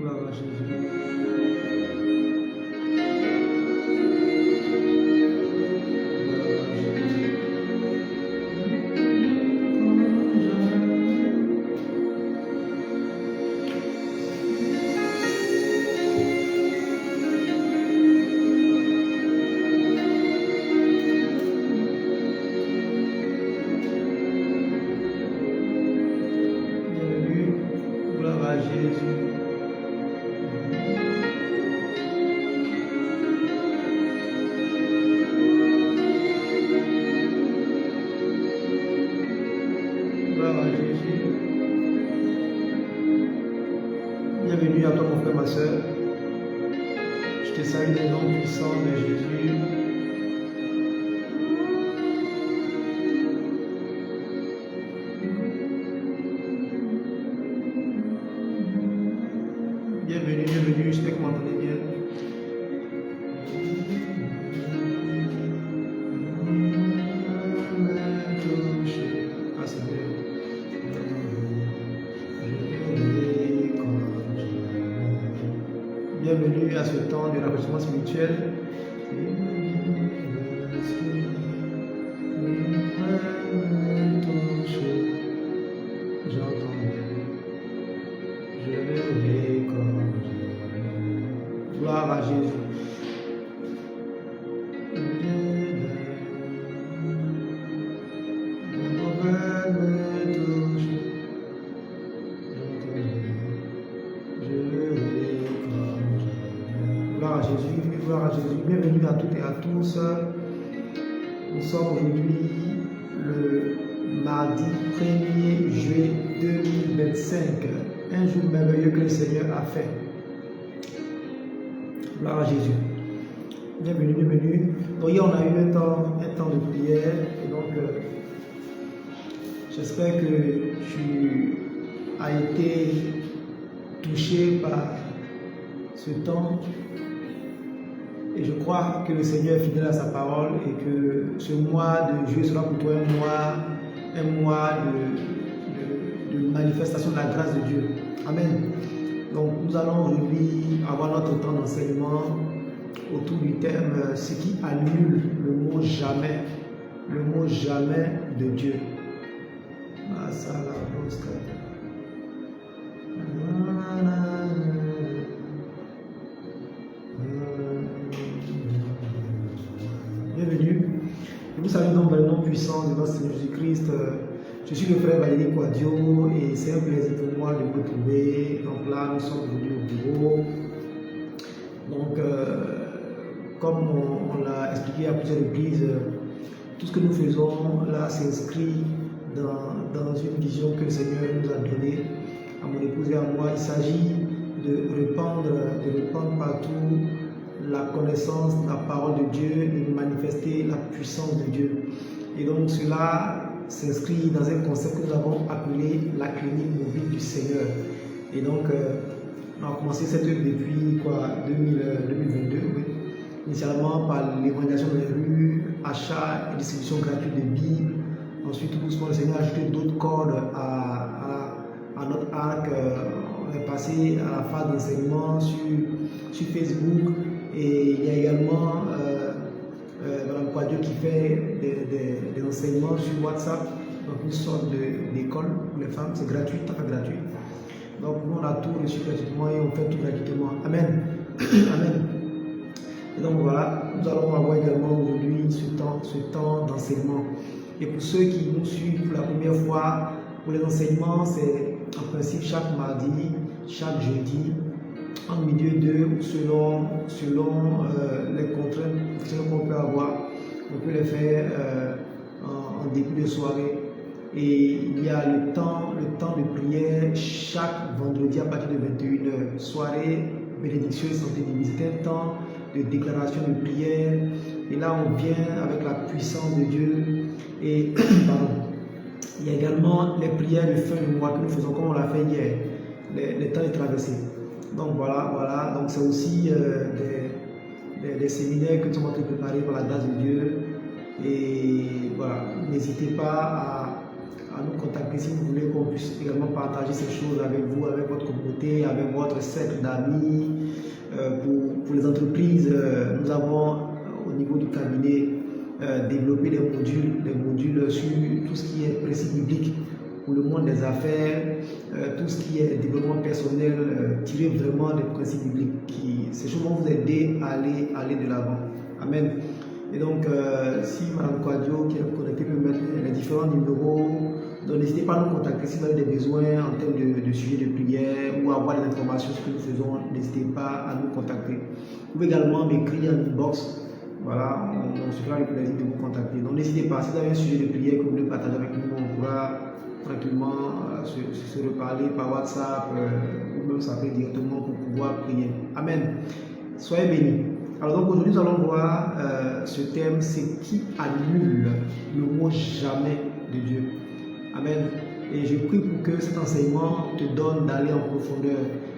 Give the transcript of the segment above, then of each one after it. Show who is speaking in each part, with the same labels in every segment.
Speaker 1: gloire à Jésus. Bienvenue à toi mon frère, ma soeur. Je te salue dans le nom puissant de Jésus. Bienvenue, bienvenue, j'espère que vous m'entendez bien. Ah, c'est bien. Bienvenue à ce temps de rafraîchissement spirituel. Gloire à Jésus. Gloire à Jésus, gloire à Jésus. Bienvenue à toutes et à tous. Nous sommes aujourd'hui le mardi 1er juillet 2025. Un jour merveilleux que le Seigneur a fait. Gloire à Jésus. Bienvenue, bienvenue. Donc hier on a eu un temps de prière. Et donc j'espère que tu as été touché par ce temps. Et je crois que le Seigneur est fidèle à sa parole et que ce mois de juillet sera pour toi un mois de manifestation de la grâce de Dieu. Amen. Donc nous allons aujourd'hui avoir notre temps d'enseignement autour du thème ce qui annule le mot jamais de Dieu. Bienvenue. Je vous salue dans le nom puissant de notre Seigneur Jésus-Christ. Je suis le frère Valérie Quadio et c'est un plaisir pour moi de vous retrouver. Donc là, nous sommes venus au bureau. Donc, comme on l'a expliqué à plusieurs reprises, tout ce que nous faisons là s'inscrit dans une vision que le Seigneur nous a donnée à mon épouse et à moi. Il s'agit de répandre partout la connaissance de la parole de Dieu, de manifester la puissance de Dieu. Et donc cela s'inscrit dans un concept que nous avons appelé la clinique mobile du Seigneur. Et donc on a commencé cette œuvre depuis 2022, oui. Initialement par l'évangélisation dans les rues, achat et distribution gratuite de Bibles. Ensuite, tout doucement, le Seigneur a ajouté d'autres cordes à notre arc. On est passé à la phase d'enseignement sur Facebook. Et il y a également Mme Quadio qui fait des enseignements sur WhatsApp, donc une sorte d'école pour les femmes, c'est gratuit, tout à fait gratuit. Donc nous on a tout reçu gratuitement et on fait tout gratuitement. Amen. Amen. Et donc voilà, nous allons avoir également aujourd'hui ce temps d'enseignement. Et pour ceux qui nous suivent pour la première fois, pour les enseignements, c'est en principe chaque mardi, chaque jeudi, en milieu d'eux, selon les contraintes qu'on peut avoir. On peut les faire en début de soirée. Et il y a le temps de prière chaque vendredi à partir de 21h. Soirée, bénédiction et santé divine. C'est un temps de déclaration de prière. Et là, on vient avec la puissance de Dieu. Et pardon. Il y a également les prières de fin de mois que nous faisons comme on l'a fait hier. Les temps est traversé. Donc voilà. Donc c'est aussi des séminaires que nous sommes en train de préparer par la grâce de Dieu. Et voilà, n'hésitez pas à nous contacter si vous voulez qu'on puisse également partager ces choses avec vous, avec votre communauté, avec votre cercle d'amis. Pour les entreprises, nous avons au niveau du cabinet développé des modules sur tout ce qui est principe biblique pour le monde des affaires, tout ce qui est développement personnel, tirer vraiment des principes bibliques. Ces choses vont vous aider à aller de l'avant. Amen. Et donc, si Mme Quadio qui est connectée peut mettre les différents numéros, donc n'hésitez pas à nous contacter si vous avez des besoins en termes de sujets de prière ou avoir des informations sur ce que nous faisons, n'hésitez pas à nous contacter. Vous pouvez également m'écrire en inbox, voilà, on se fera le plaisir de vous contacter. Donc n'hésitez pas, si vous avez un sujet de prière que vous voulez partager avec nous, on pourra tranquillement se reparler par WhatsApp ou même s'appeler directement pour pouvoir prier. Amen. Soyez bénis. Alors donc aujourd'hui nous allons voir ce thème, c'est qui annule le mot jamais de Dieu. Amen. Et je prie pour que cet enseignement te donne d'aller en profondeur.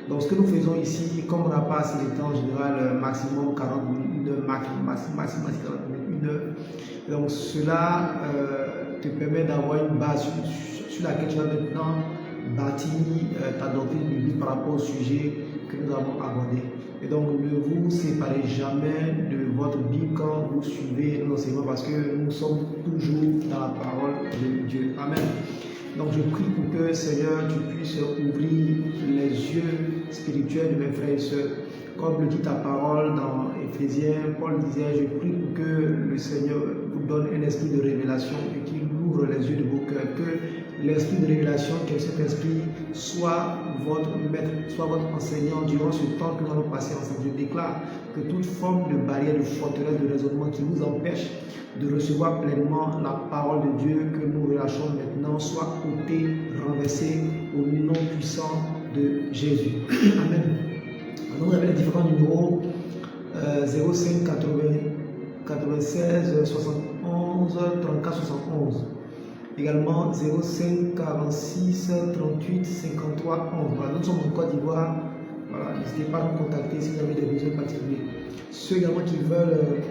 Speaker 1: Donc ce que nous faisons ici, comme on n'a pas assez de temps en général, maximum 40 minutes, maximum 40 minutes, 1 heure. Donc cela te permet d'avoir une base sur laquelle tu vas maintenant bâtir ta doctrine biblique par rapport au sujet que nous avons abordé. Et donc ne vous séparez jamais de votre Bible quand vous suivez nos enseignements parce que nous sommes toujours dans la parole de Dieu. Amen. Donc je prie pour que Seigneur tu puisses ouvrir les yeux spirituels de mes frères et sœurs. Comme le dit ta parole dans Éphésiens, Paul disait, je prie pour que le Seigneur vous donne un esprit de révélation et qu'il ouvre les yeux de vos cœurs, que l'esprit de révélation, que cet esprit soit votre maître, soit votre enseignant durant ce temps que nous allons passer ensemble. Je déclare que toute forme de barrière, de forteresse, de raisonnement qui vous empêche de recevoir pleinement la parole de Dieu que nous relâchons maintenant soit ôtée, renversée au nom puissant de Jésus. Amen. Alors, nous avons les différents numéros 05 80 96 71 34 71. Également 05 46 38 53 11. Voilà, nous sommes en Côte d'Ivoire. Voilà, n'hésitez pas à nous contacter si vous avez des besoins particuliers. Ceux également qui veulent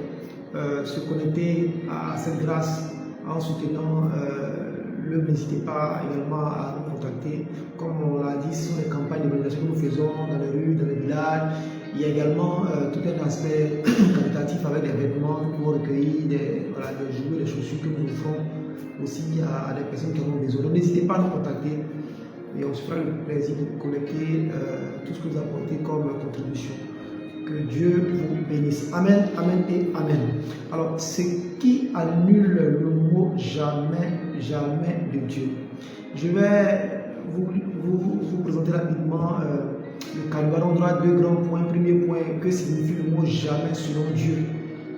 Speaker 1: se connecter à cette grâce en soutenant n'hésitez pas également à nous contacter. Comme on l'a dit, ce sont les campagnes d'évangélisation que nous faisons dans les rues, dans les villages. Il y a également tout un aspect qualitatif avec des vêtements pour recueillir des jouets, des chaussures que nous offrons aussi à des personnes qui en ont besoin. Donc n'hésitez pas à nous contacter et on se fera le plaisir de collecter tout ce que vous apportez comme contribution. Que Dieu vous bénisse. Amen, amen et amen. Alors, ce qui annule le mot jamais, jamais de Dieu. Je vais vous présenter rapidement le calvaire. On aura deux grands points. Premier point, que signifie le mot jamais selon Dieu?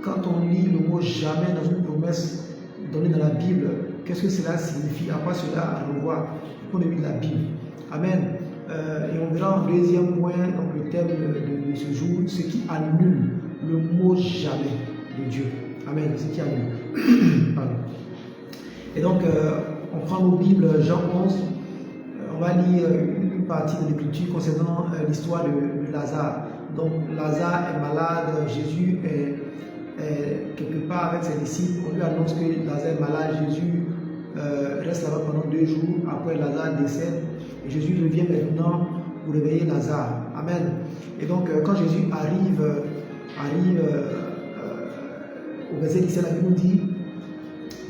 Speaker 1: Quand on lit le mot jamais dans une promesse donnée dans la Bible, qu'est-ce que cela signifie? À quoi cela renvoie du point de vue de la Bible? Amen. Et on verra en deuxième point, donc le thème de ce jour, ce qui annule le mot jamais de Dieu. Amen. Ce qui annule. Pardon. Et donc, on prend nos Bibles, Jean 11, on va lire une partie de l'écriture concernant l'histoire de Lazare. Donc, Lazare est malade, Jésus est quelque part avec ses disciples, on lui annonce que Lazare est malade, Jésus reste là-bas pendant 2 jours, après Lazare décède, et Jésus revient maintenant pour réveiller Lazare. Amen. Et donc, quand Jésus arrive au verset 17, la Bible nous dit,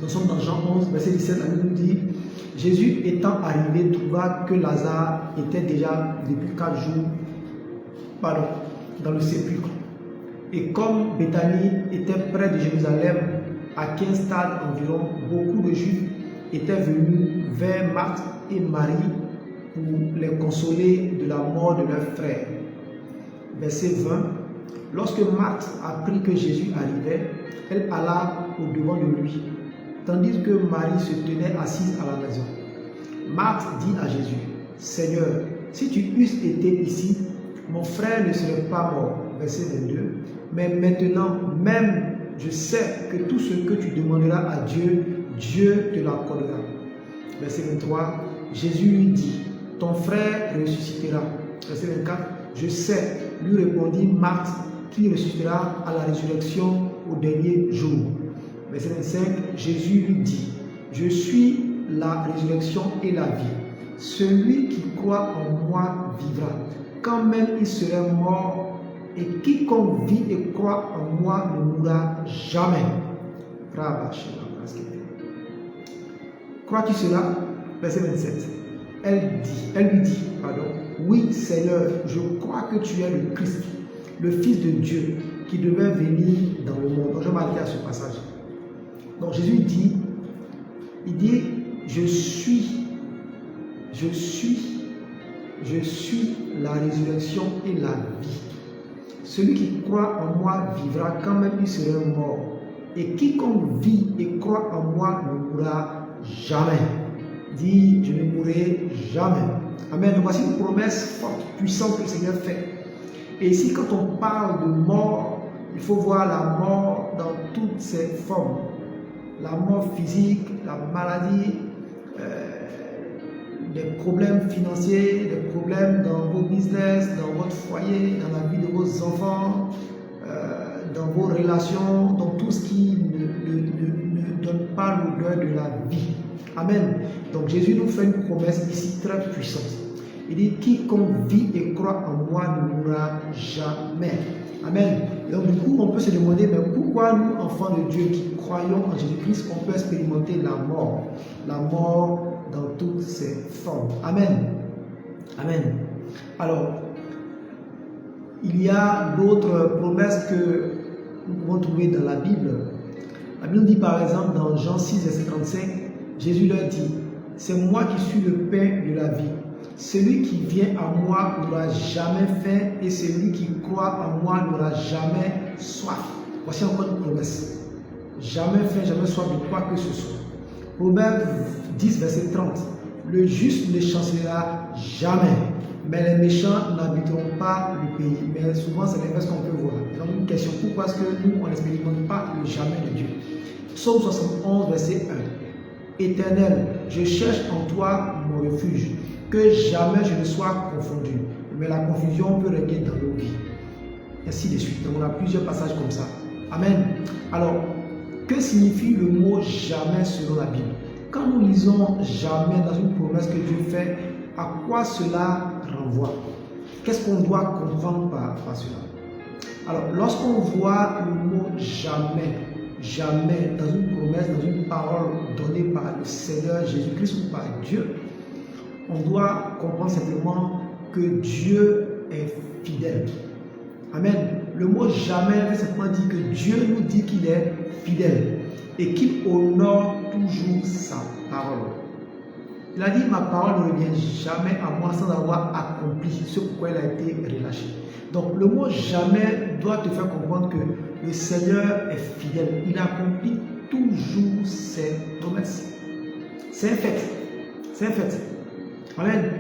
Speaker 1: nous sommes dans Jean 11, verset 17, la Bible nous dit, Jésus étant arrivé, trouva que Lazare était déjà depuis 4 jours dans le sépulcre. Et comme Béthanie était près de Jérusalem, à 15 stades environ, beaucoup de Juifs étaient venus vers Marthe et Marie pour les consoler de la mort de leur frère. Verset 20. Lorsque Marthe apprit que Jésus arrivait, elle alla au-devant de lui, tandis que Marie se tenait assise à la maison. Marthe dit à Jésus, « Seigneur, si tu eusses été ici, mon frère ne serait pas mort. » Verset 22. « Mais maintenant, même je sais que tout ce que tu demanderas à Dieu, Dieu te l'accordera. » Verset 23. Jésus lui dit, « Ton frère ressuscitera. » Verset 24. « Je sais, lui répondit Marthe, qu'il ressuscitera à la résurrection au dernier jour. » Verset 25. Jésus lui dit, « Je suis la résurrection et la vie. Celui qui croit en moi vivra, quand même il serait mort, et quiconque vit et croit en moi ne mourra jamais. Crois-tu cela? Verset 27. Elle lui dit, oui Seigneur, je crois que tu es le Christ, le Fils de Dieu, qui devait venir dans le monde. Donc je vais m'arrêter à ce passage. Donc Jésus dit, je suis la résurrection et la vie. Celui qui croit en moi vivra quand même il serait mort. Et quiconque vit et croit en moi ne mourra jamais. Dis, je ne mourrai jamais. Amen. Donc voici une promesse forte, puissante que le Seigneur fait. Et ici, quand on parle de mort, il faut voir la mort dans toutes ses formes. La mort physique, la maladie, des problèmes financiers, des problèmes dans vos business, dans votre foyer, dans la vie de vos enfants, dans vos relations, dans tout ce qui ne donne pas l'odeur de la vie. Amen. Donc Jésus nous fait une promesse ici très puissante. Il dit, quiconque vit et croit en moi ne mourra jamais. Amen. Et donc du coup, on peut se demander, mais pourquoi nous, enfants de Dieu qui croyons en Jésus-Christ, on peut expérimenter la mort dans toutes ses formes. Amen. Amen. Alors, il y a d'autres promesses que nous pouvons trouver dans la Bible. La Bible dit par exemple dans Jean 6, verset 35, Jésus leur dit, c'est moi qui suis le pain de la vie. Celui qui vient à moi n'aura jamais faim et celui qui croit en moi n'aura jamais soif. Voici encore une promesse. Jamais faim, jamais soif de quoi que ce soit. Proverbe 10, verset 30. Le juste ne chancellera jamais, mais les méchants n'habiteront pas le pays. Mais souvent, c'est l'inverse qu'on peut voir. Donc, une question, pourquoi est-ce que nous, on n'expérimente pas le jamais de Dieu? Psaume 71, verset 1. Éternel, je cherche en toi mon refuge, que jamais je ne sois confondu. Mais la confusion peut régner dans nos vies. Ainsi de suite. Donc, on a plusieurs passages comme ça. Amen. Alors, que signifie le mot jamais selon la Bible? Quand nous lisons jamais dans une promesse que Dieu fait, à quoi cela renvoie? Qu'est-ce qu'on doit comprendre par cela? Alors, lorsqu'on voit le mot jamais, jamais dans une promesse, dans une parole donnée par le Seigneur Jésus-Christ ou par Dieu, on doit comprendre simplement que Dieu est fidèle. Amen. Le mot jamais simplement dit que Dieu nous dit qu'il est fidèle et qu'il honore toujours sa parole. Il a dit, ma parole ne revient jamais à moi sans avoir accompli ce pourquoi elle a été relâchée. Donc le mot jamais doit te faire comprendre que le Seigneur est fidèle. Il accomplit toujours ses promesses. C'est un fait. C'est un fait. Amen.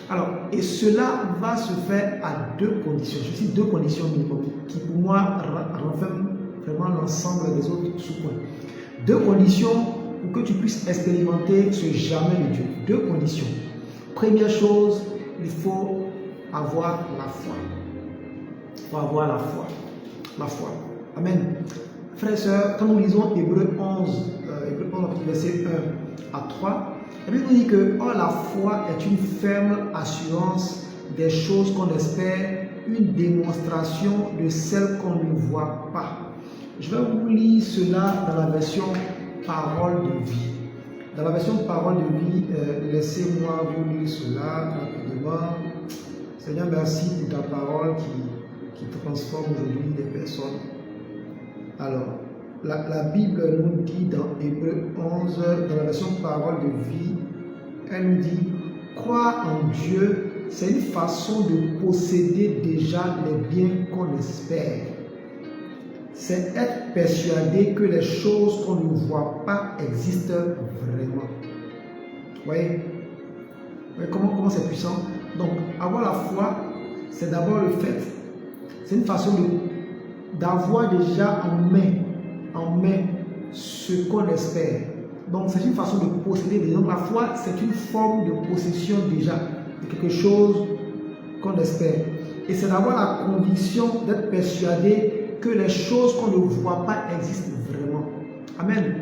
Speaker 1: Alors, et cela va se faire à deux conditions. Je cite deux conditions minimum qui pour moi renferment vraiment l'ensemble des autres sous-points. Deux conditions pour que tu puisses expérimenter ce jamais de Dieu. Deux conditions. Première chose, il faut avoir la foi. Il faut avoir la foi. La foi. Amen. Frères et sœurs, quand nous lisons Hébreux 11, verset 1 à 3, la Bible nous dit que la foi est une ferme assurance des choses qu'on espère, une démonstration de celles qu'on ne voit pas. Je vais vous lire cela dans la version parole de vie. Dans la version parole de vie, laissez-moi vous lire cela rapidement. Seigneur, merci pour ta parole qui transforme aujourd'hui les personnes. Alors, la Bible nous dit dans Hébreux 11, dans la version parole de vie, elle nous dit, croire en Dieu, c'est une façon de posséder déjà les biens qu'on espère. C'est être persuadé que les choses qu'on ne voit pas existent vraiment. Vous voyez comment c'est puissant? Donc, avoir la foi, c'est d'abord le fait. C'est une façon d'avoir déjà en main ce qu'on espère. Donc, c'est une façon de posséder. Donc, la foi, c'est une forme de possession déjà de quelque chose qu'on espère. Et c'est d'avoir la conviction d'être persuadé que les choses qu'on ne voit pas existent vraiment. Amen.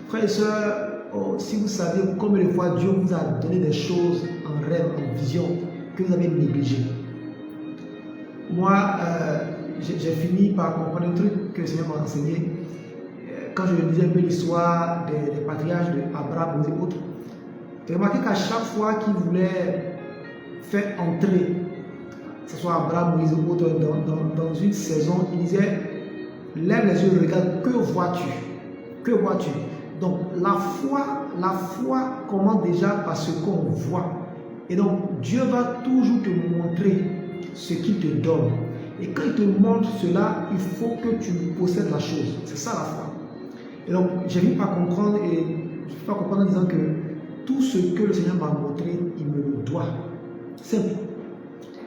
Speaker 1: Frères et sœurs, si vous savez combien de fois Dieu vous a donné des choses en rêve, en vision, que vous avez négligées. Moi, j'ai fini par comprendre un truc que le Seigneur m'a enseigné. Quand je lisais un peu l'histoire des patriarches d'Abraham et autres, j'ai remarqué qu'à chaque fois qu'ils voulaient faire entrer, que ce soit Abraham, Moïse ou autre, dans une saison, ils disaient, lève les yeux, regarde, que vois-tu? Que vois-tu? Donc la foi commence déjà par ce qu'on voit. Et donc Dieu va toujours te montrer ce qu'il te donne. Et quand il te montre cela, il faut que tu possèdes la chose. C'est ça la foi. Et donc j'ai fini par comprendre, et je ne peux pas comprendre en disant que tout ce que le Seigneur m'a montré, il me le doit. Simple.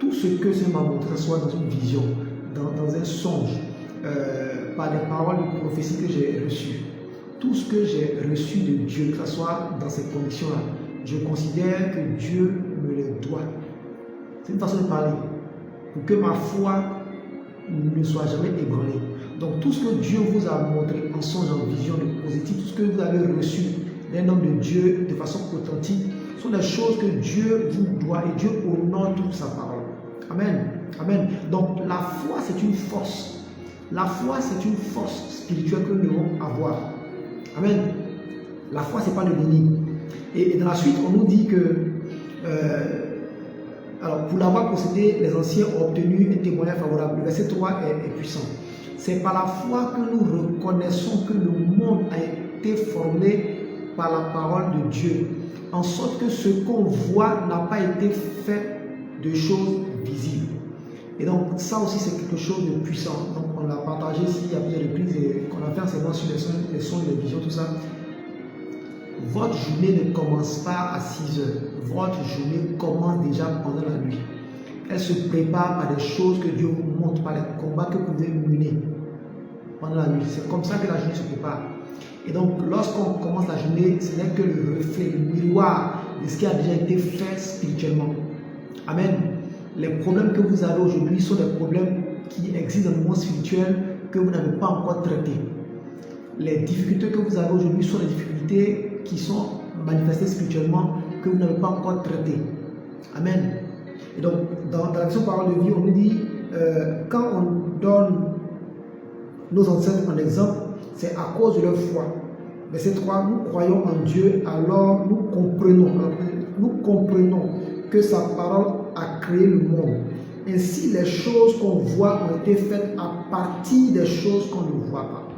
Speaker 1: Tout ce que le Seigneur m'a montré, soit dans une vision, dans un songe, par les paroles de prophétie que j'ai reçues, tout ce que j'ai reçu de Dieu, que ce soit dans ces conditions-là, je considère que Dieu me le doit. C'est une façon de parler, pour que ma foi ne soit jamais ébranlée. Donc tout ce que Dieu vous a montré en songe, en vision, de positif, tout ce que vous avez reçu d'un homme de Dieu de façon authentique, sont des choses que Dieu vous doit, et Dieu honore toute sa parole. Amen. Amen. Donc la foi, c'est une force. La foi, c'est une force spirituelle que nous devons avoir. Amen. La foi, ce n'est pas le déni. Et dans la suite, on nous dit que, alors pour l'avoir possédé, les anciens ont obtenu un témoignage favorable. Le verset 3 est puissant. C'est par la foi que nous reconnaissons que le monde a été formé par la parole de Dieu, en sorte que ce qu'on voit n'a pas été fait de choses visibles. Et donc ça aussi c'est quelque chose de puissant. Donc on l'a partagé ici à plusieurs reprises et qu'on a fait enseignement sur les sons, les visions, tout ça. Votre journée ne commence pas à 6 heures. Votre journée commence déjà pendant la nuit. Elle se prépare par des choses que Dieu vous montre, par les combats que vous devez mener pendant la nuit. C'est comme ça que la journée se prépare. Et donc lorsqu'on commence la journée, ce n'est que le reflet, le miroir de ce qui a déjà été fait spirituellement. Amen. Les problèmes que vous avez aujourd'hui sont des problèmes qui existent dans le monde spirituel que vous n'avez pas encore traités. Les difficultés que vous avez aujourd'hui sont des difficultés qui sont manifestées spirituellement que vous n'avez pas encore traitées. Amen. Et donc, dans la version parole de vie, on nous dit, quand on donne nos ancêtres en exemple, c'est à cause de leur foi. Verset 3, nous croyons en Dieu, alors nous comprenons que sa parole a créé le monde. Ainsi, les choses qu'on voit ont été faites à partir des choses qu'on ne voit pas.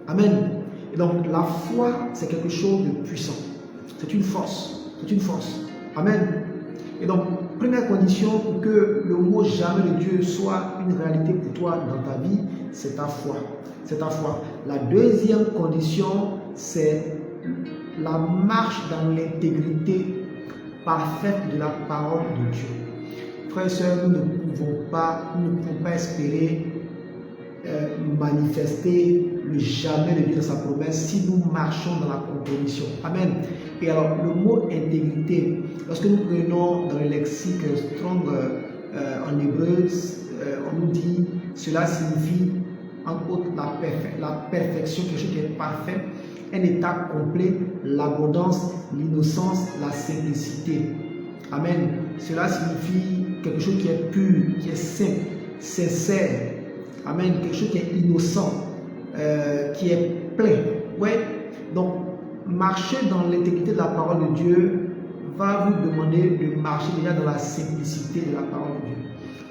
Speaker 1: Amen. Et donc, la foi, c'est quelque chose de puissant. C'est une force. C'est une force. Amen. Et donc, première condition pour que le mot jamais de Dieu soit une réalité pour toi dans ta vie, c'est ta foi. C'est ta foi. La deuxième condition, c'est la marche dans l'intégrité parfaite de la parole de Dieu. Frères et sœurs, nous ne pouvons pas espérer manifester le jamais de Dieu dans sa promesse si nous marchons dans la compromission. Amen. Et alors, le mot intégrité, lorsque nous prenons dans le lexique Strong en hébreu, on nous dit, cela signifie en autres la perfection, quelque chose qui est parfait, un état complet, l'abondance, l'innocence, la simplicité. Amen. Cela signifie quelque chose qui est pur, qui est simple, sincère. Amen. Quelque chose qui est innocent, qui est plein. Ouais. Donc, marcher dans l'intégrité de la parole de Dieu va vous demander de marcher déjà dans la simplicité de la parole de Dieu.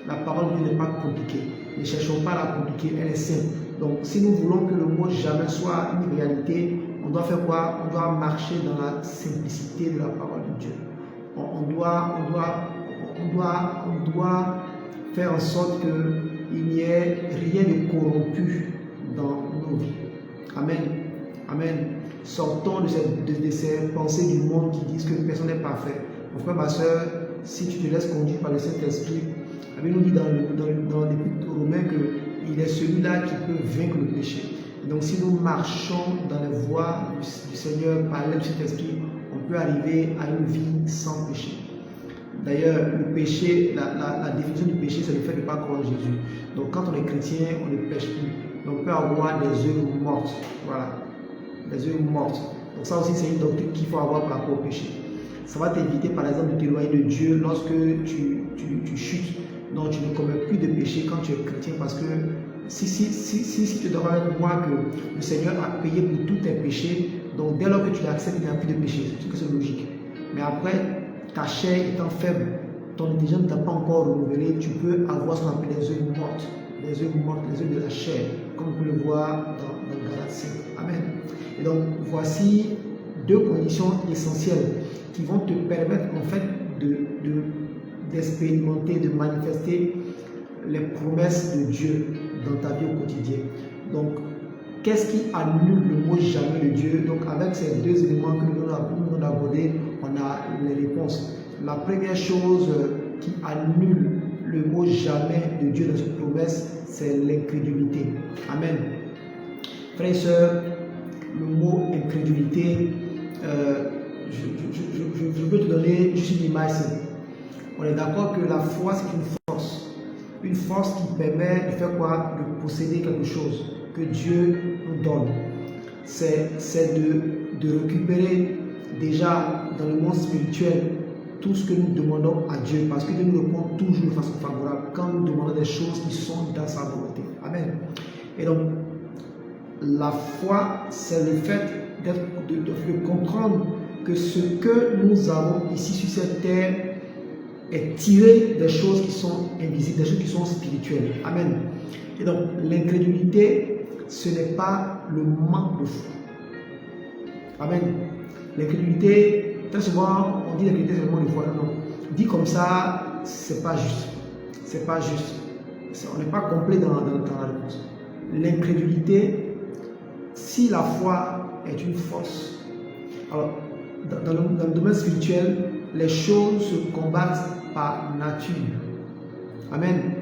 Speaker 1: La parole de Dieu n'est pas compliquée. Ne cherchons pas à la compliquer, elle est simple. Donc, si nous voulons que le mot jamais soit une réalité, on doit faire quoi? On doit marcher dans la simplicité de la parole de Dieu. On doit faire en sorte qu'il n'y ait rien de corrompu dans nos vies. Amen. Amen. Sortons de ces pensées du monde qui disent que personne n'est parfait. Mon frère, ma soeur, si tu te laisses conduire par le Saint-Esprit, la Bible nous dit dans l'Épître aux Romains qu'il est celui-là qui peut vaincre le péché. Donc si nous marchons dans les voies du Seigneur par l'aide du Saint-Esprit, on peut arriver à une vie sans péché. D'ailleurs, le péché, la définition du péché, c'est le fait de ne pas croire en Jésus. Donc quand on est chrétien, on ne pêche plus. Donc on peut avoir des œuvres mortes. Voilà. Des œuvres mortes. Donc ça aussi, c'est une doctrine qu'il faut avoir par rapport au péché. Ça va t'éviter, par exemple, de t'éloigner de Dieu lorsque tu chutes. Non, tu ne commets plus de péché quand tu es chrétien, parce que si tu devrais voir que le Seigneur a payé pour tous tes péchés, donc dès lors que tu l'acceptes, il n'y a plus de péché. C'est logique. Mais après, ta chair étant faible, ton intelligence ne t'a pas encore renouvelé, tu peux avoir ce qu'on appelle les œuvres mortes, les œuvres de la chair, comme vous le voyez dans Galates 5. Amen. Et donc, voici deux conditions essentielles qui vont te permettre en fait d'expérimenter, de manifester les promesses de Dieu dans ta vie au quotidien. Donc, qu'est-ce qui annule le mot jamais de Dieu? Donc, avec ces deux éléments que nous avons abordés, on a les réponses. La première chose qui annule le mot jamais de Dieu dans cette promesse, c'est l'incrédulité. Amen. Frères et sœurs, le mot incrédulité, je peux te donner juste une image. On est d'accord que la foi, c'est une force qui permet de faire quoi? De posséder quelque chose que Dieu nous donne. C'est de récupérer déjà dans le monde spirituel tout ce que nous demandons à Dieu, parce que Dieu nous répond toujours de façon favorable quand nous demandons des choses qui sont dans sa volonté. Amen. Et donc, la foi, c'est le fait de comprendre que ce que nous avons ici sur cette terre est tiré des choses qui sont invisibles, des choses qui sont spirituelles. Amen. Et donc, l'incrédulité, ce n'est pas le manque de foi. Amen. L'incrédulité, très souvent, on dit l'incrédulité, c'est le manque de foi. Non. Dit comme ça, c'est pas juste. C'est pas juste. On n'est pas complet dans la réponse. L'incrédulité, si la foi est une force, alors, dans le domaine spirituel, les choses se combattent par nature. Amen.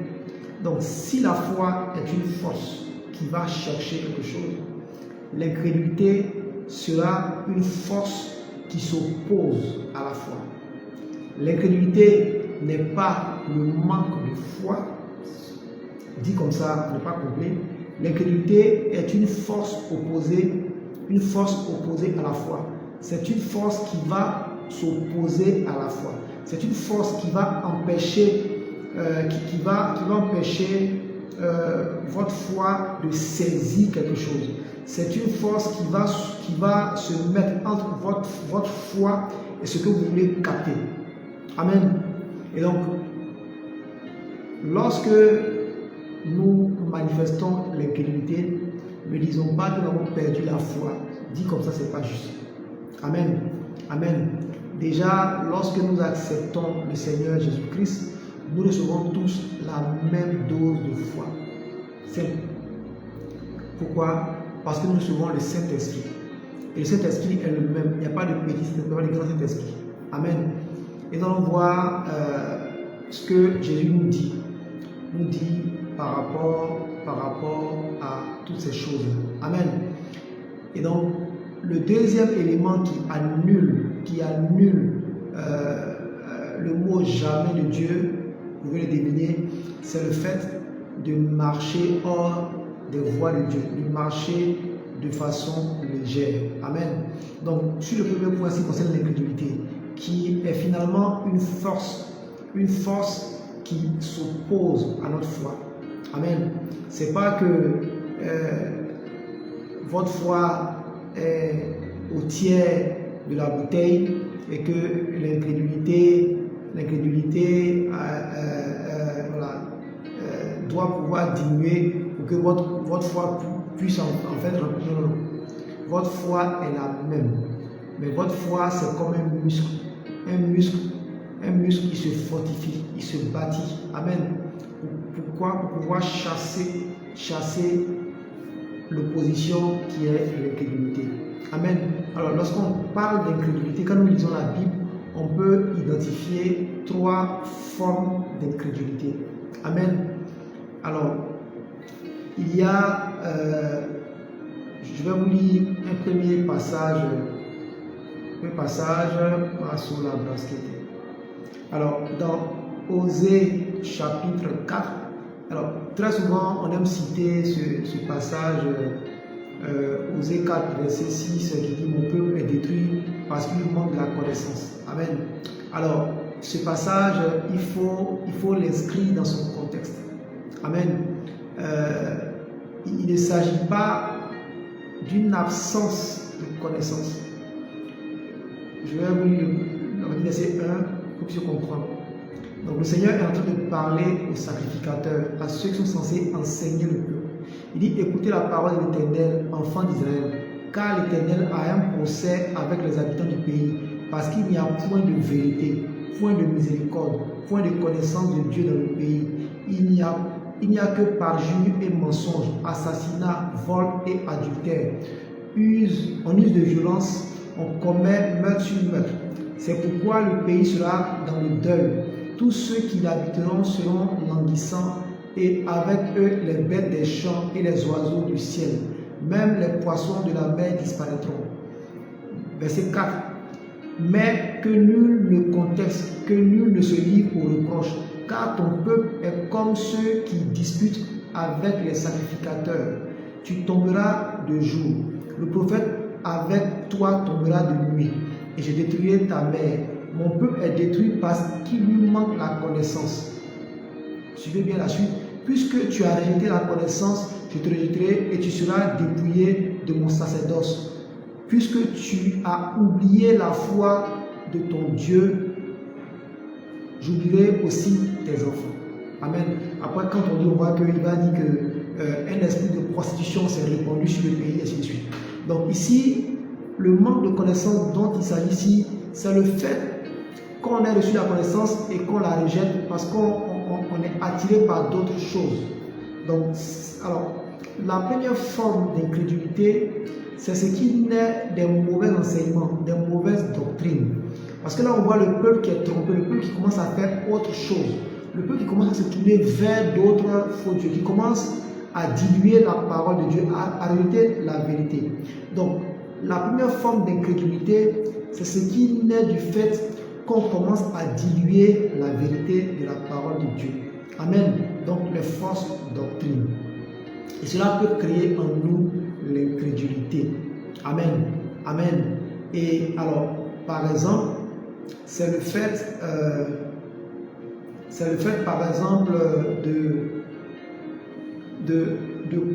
Speaker 1: Donc, si la foi est une force qui va chercher quelque chose, l'incrédulité sera une force qui s'oppose à la foi. L'incrédulité n'est pas le manque de foi, dit comme ça, n'est pas complet. L'incrédulité est une force opposée à la foi. C'est une force qui va s'opposer à la foi. C'est une force qui va empêcher, votre foi de saisir quelque chose. C'est une force qui va se mettre entre votre foi et ce que vous voulez capter. Amen. Et donc, lorsque nous manifestons l'incrédulité, ne disons pas que nous avons perdu la foi. Dit comme ça, c'est pas juste. Amen. Amen. Déjà, lorsque nous acceptons le Seigneur Jésus-Christ, nous recevons tous la même dose de foi. C'est pourquoi? Parce que nous recevons le Saint-Esprit. Et le Saint-Esprit est le même. Il n'y a pas de petit, il n'y a pas de grand Saint-Esprit. Amen. Et nous allons voir ce que Jésus nous dit par rapport à toutes ces choses. Amen. Et donc, le deuxième élément qui annule le mot jamais de Dieu, vous pouvez le deviner, c'est le fait de marcher hors des voies de Dieu, de marcher de façon légère. Amen. Donc, sur le premier point, c'est concerne l'incrédulité, qui est finalement une force qui s'oppose à notre foi. Amen. C'est pas que votre foi est au tiers de la bouteille et que l'incrédulité doit pouvoir diminuer pour que votre foi puisse en fait remplir. Non. Votre foi est la même, mais votre foi c'est comme un muscle qui se fortifie, il se bâtit. Amen. Pourquoi? Pour pouvoir chasser l'opposition qui est l'incrédulité. Amen. Alors, lorsqu'on parle d'incrédulité, quand nous lisons la Bible, on peut identifier 3 formes d'incrédulité. Amen. Alors, il y a, je vais vous lire un premier passage sur la basket. Alors, dans Osée chapitre 4, alors très souvent on aime citer ce passage Osée 4, verset 6, qui dit mon peuple est détruit parce qu'il manque de la connaissance. Amen. Alors, ce passage, il faut l'inscrire dans son contexte. Amen. Il ne s'agit pas d'une absence de connaissance. Je vais vous lire le verset 1 pour que vous compreniez. Donc le Seigneur est en train de parler aux sacrificateurs, à ceux qui sont censés enseigner le peuple. Il dit, écoutez la parole de l'Éternel, enfants d'Israël, car l'Éternel a un procès avec les habitants du pays, parce qu'il n'y a point de vérité, point de miséricorde, point de connaissance de Dieu dans le pays. Il n'y a que parjure et mensonge, assassinat, vol et adultère. On use de violence, on commet meurtre sur meurtre. C'est pourquoi le pays sera dans le deuil. Tous ceux qui l'habiteront seront languissants, et avec eux les bêtes des champs et les oiseaux du ciel. Même les poissons de la mer disparaîtront. Verset 4. Mais que nul ne conteste, que nul ne se livre au reproche, car ton peuple est comme ceux qui disputent avec les sacrificateurs. Tu tomberas de jour. Le prophète avec toi tombera de nuit, et je détruirai ta mère. Mon peuple est détruit parce qu'il lui manque la connaissance. Suivez bien la suite. Puisque tu as rejeté la connaissance, je te rejetterai et tu seras dépouillé de mon sacerdoce. Puisque tu as oublié la foi de ton Dieu, j'oublierai aussi tes enfants. Amen. Après, quand on voit qu'il va dire qu'un esprit de prostitution s'est répandu sur le pays, et ainsi de suite. Donc ici, le manque de connaissance dont il s'agit ici, c'est le fait qu'on ait reçu la connaissance et qu'on la rejette parce qu'on est attiré par d'autres choses. Donc, alors, la première forme d'incrédulité, c'est ce qui naît des mauvais enseignements, des mauvaises doctrines. Parce que là, on voit le peuple qui est trompé, le peuple qui commence à faire autre chose, le peuple qui commence à se tourner vers d'autres faux dieux, qui commence à diluer la parole de Dieu, à rejeter la vérité. Donc, la première forme d'incrédulité, c'est ce qui naît du fait qu'on commence à diluer la vérité de la parole de Dieu. Amen. Donc les fausses doctrines. Et cela peut créer en nous l'incrédulité. Amen. Amen. Et alors, par exemple, c'est le fait par exemple, de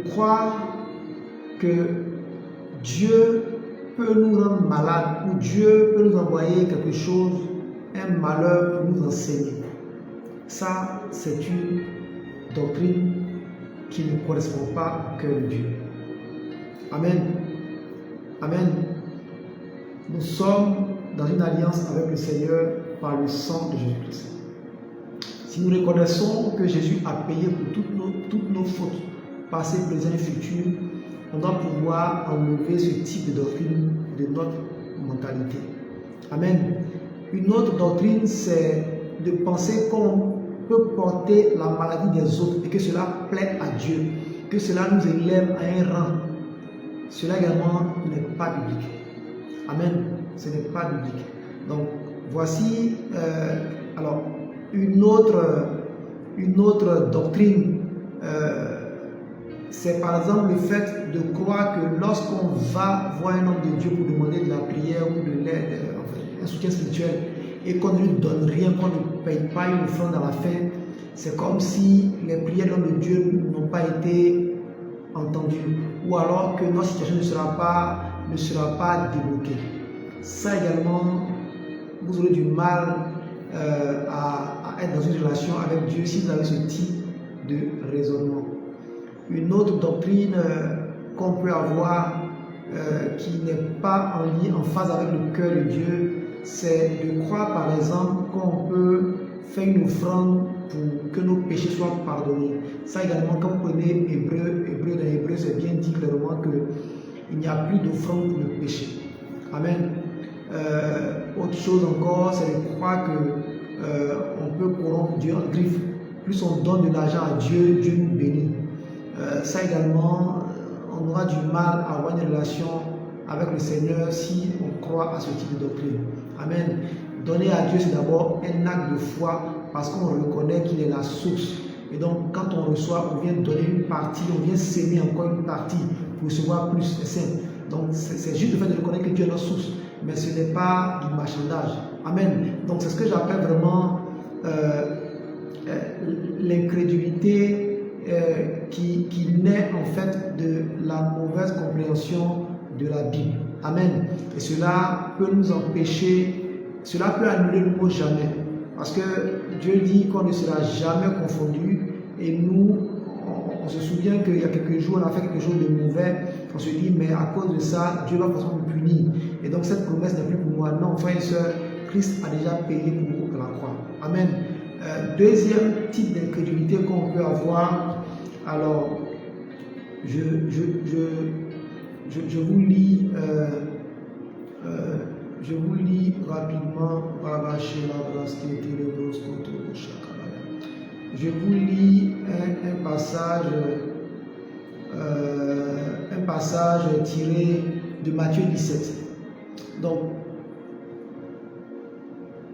Speaker 1: croire que Dieu peut nous rendre malades ou Dieu peut nous envoyer quelque chose, un malheur pour nous enseigner. Ça, c'est une doctrine qui ne correspond pas au cœur de Dieu. Amen. Amen. Nous sommes dans une alliance avec le Seigneur par le sang de Jésus-Christ. Si nous reconnaissons que Jésus a payé pour toutes nos fautes, passées, présentes et futures, on doit pouvoir enlever ce type de doctrine de notre mentalité. Amen. Une autre doctrine, c'est de penser qu'on peut porter la maladie des autres et que cela plaît à Dieu, que cela nous élève à un rang. Cela également n'est pas biblique. Amen. Ce n'est pas biblique. Donc, voici alors une autre doctrine. C'est par exemple le fait de croire que lorsqu'on va voir un homme de Dieu pour demander de la prière ou de l'aide, un soutien spirituel, et qu'on ne lui donne rien, qu'on ne paye pas une offrande à la fin, c'est comme si les prières de l'homme de Dieu n'ont pas été entendues, ou alors que notre situation ne sera pas débloquée. Ça également, vous aurez du mal à être dans une relation avec Dieu si vous avez ce type de raisonnement. Une autre doctrine qu'on peut avoir qui n'est pas en phase avec le cœur de Dieu, c'est de croire par exemple qu'on peut faire une offrande pour que nos péchés soient pardonnés. Ça également, quand vous prenez dans Hébreu, c'est bien dit clairement qu'il n'y a plus d'offrande pour le péché. Amen. Autre chose encore, c'est de croire qu'on peut corrompre Dieu en griffe. Plus on donne de l'argent à Dieu, Dieu nous bénit. Ça également, on aura du mal à avoir une relation avec le Seigneur si on croit à ce type de doctrine. Amen. Donner à Dieu, c'est d'abord un acte de foi parce qu'on reconnaît qu'il est la source. Et donc, quand on reçoit, on vient donner une partie, on vient s'aimer encore une partie pour recevoir plus, c'est simple. Donc c'est juste le fait de reconnaître que Dieu est notre source, mais ce n'est pas du marchandage. Amen. Donc c'est ce que j'appelle vraiment l'incrédulité qui naît en fait de la mauvaise compréhension de la Bible. Amen. Et cela peut nous empêcher, cela peut annuler le mot jamais. Parce que Dieu dit qu'on ne sera jamais confondu et nous, on se souvient qu'il y a quelques jours, on a fait quelque chose de mauvais. On se dit, mais à cause de ça, Dieu va forcément nous punir. Et donc cette promesse n'est plus pour moi. Non, frères et sœurs, Christ a déjà payé pour la croix. Amen. Deuxième type d'incrédulité qu'on peut avoir. Alors, je vous lis rapidement. Je vous lis un passage tiré de Matthieu 17. Donc,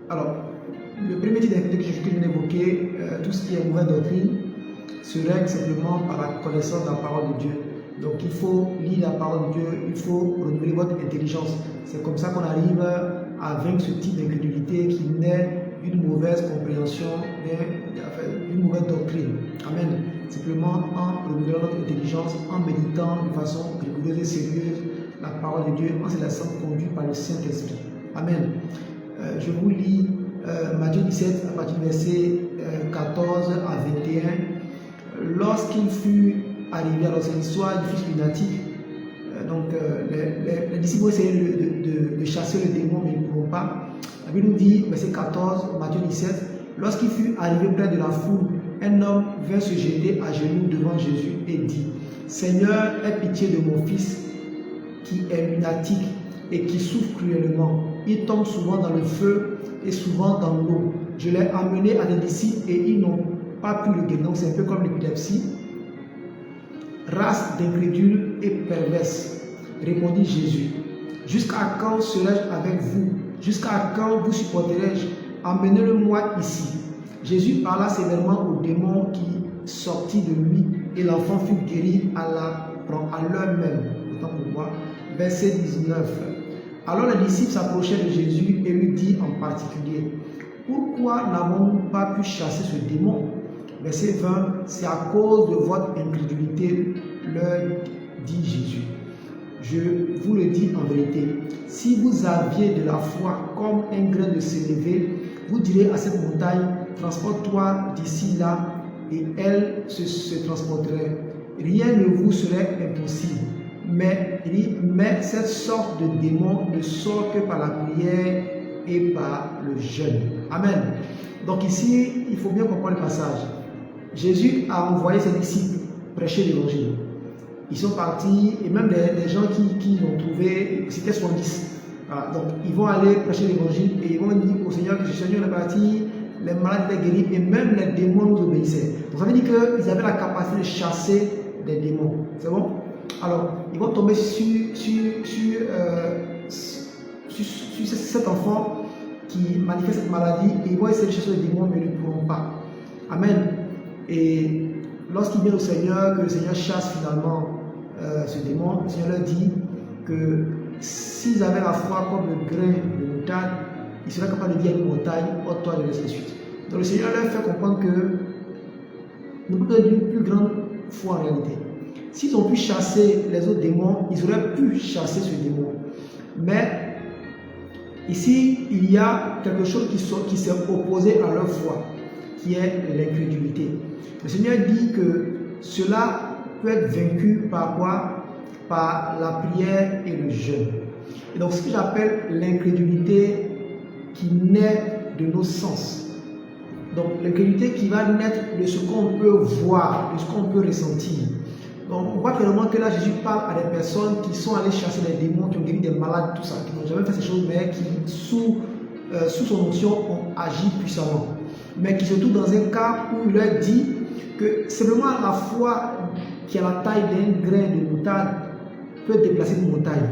Speaker 1: alors, le premier type d'incrédulité que je viens d'évoquer, tout ce qui est mauvaise doctrine, se règle simplement par la connaissance de la parole de Dieu. Donc il faut lire la parole de Dieu, il faut renouveler votre intelligence. C'est comme ça qu'on arrive à vaincre ce type d'incrédulité qui naît d'une mauvaise compréhension, d'une mauvaise doctrine. Amen. Simplement en renouvelant notre intelligence, en méditant de façon rigoureuse et sérieuse la parole de Dieu, en se laissant conduire par le Saint-Esprit. Amen. Je vous lis Matthieu 17 à partir du verset 14 à 21. Lorsqu'il fut arrivé, alors c'est l'histoire du fils lunatique, les disciples essayaient de chasser le démon, mais ils ne pourront pas. La Bible nous dit, verset 14, Matthieu 17, lorsqu'il fut arrivé près de la foule, un homme vint se jeter à genoux devant Jésus et dit, Seigneur, aie pitié de mon fils qui est lunatique et qui souffre cruellement. Il tombe souvent dans le feu et souvent dans l'eau. Je l'ai amené à des disciples et ils n'ont pas pu le guérir. Donc c'est un peu comme l'épilepsie. Race d'incrédules et perverse, répondit Jésus. Jusqu'à quand serai-je avec vous? Jusqu'à quand vous supporterai-je? Emmenez-le-moi ici. Jésus parla sévèrement au démon qui sortit de lui et l'enfant fut guéri à l'heure même. Autant pour moi. Verset 19. Alors les disciples s'approchèrent de Jésus et lui dirent en particulier, pourquoi n'avons-nous pas pu chasser ce démon? Verset 20, c'est à cause de votre incrédulité, leur dit Jésus. Je vous le dis en vérité, si vous aviez de la foi comme un grain de sénévé, vous direz à cette montagne, transporte-toi d'ici là, et elle se transporterait. Rien ne vous serait impossible. Mais cette sorte de démon ne sort que par la prière et par le jeûne. Amen. Donc ici, il faut bien comprendre le passage. Jésus a envoyé ses disciples prêcher l'évangile. Ils sont partis, et même les gens qui l'ont trouvé, c'était 70. Voilà, donc ils vont aller prêcher l'évangile et ils vont dire au Seigneur que le Seigneur est parti, les malades étaient guéris et même les démons nous obéissaient. Donc ça veut dire qu'ils avaient la capacité de chasser les démons. C'est bon? Alors, ils vont tomber sur cet enfant qui manifeste cette maladie et ils vont essayer de chasser les démons mais ils ne pourront pas. Amen. Et lorsqu'ils viennent au Seigneur, que le Seigneur chasse finalement ce démon, le Seigneur leur dit que s'ils avaient la foi comme le grain de moutarde, ils seraient capables de dire à une montagne, ôte-toi de ainsi de suite. Donc le Seigneur leur fait comprendre que nous pouvons avoir une plus grande foi en réalité. S'ils ont pu chasser les autres démons, ils auraient pu chasser ce démon. Mais ici, il y a quelque chose qui s'est opposé à leur foi, qui est l'incrédulité. Le Seigneur dit que cela peut être vaincu par quoi? Par la prière et le jeûne. Et donc ce que j'appelle l'incrédulité qui naît de nos sens. Donc l'incrédulité qui va naître de ce qu'on peut voir, de ce qu'on peut ressentir. Donc on voit clairement que là Jésus parle à des personnes qui sont allées chasser les démons, qui ont guéri des malades, tout ça, qui n'ont jamais fait ces choses, mais qui sous son onction ont agi puissamment. Mais qui se trouvent dans un cas où il leur dit que simplement la foi qui a la taille d'un grain de moutarde peut déplacer une montagne.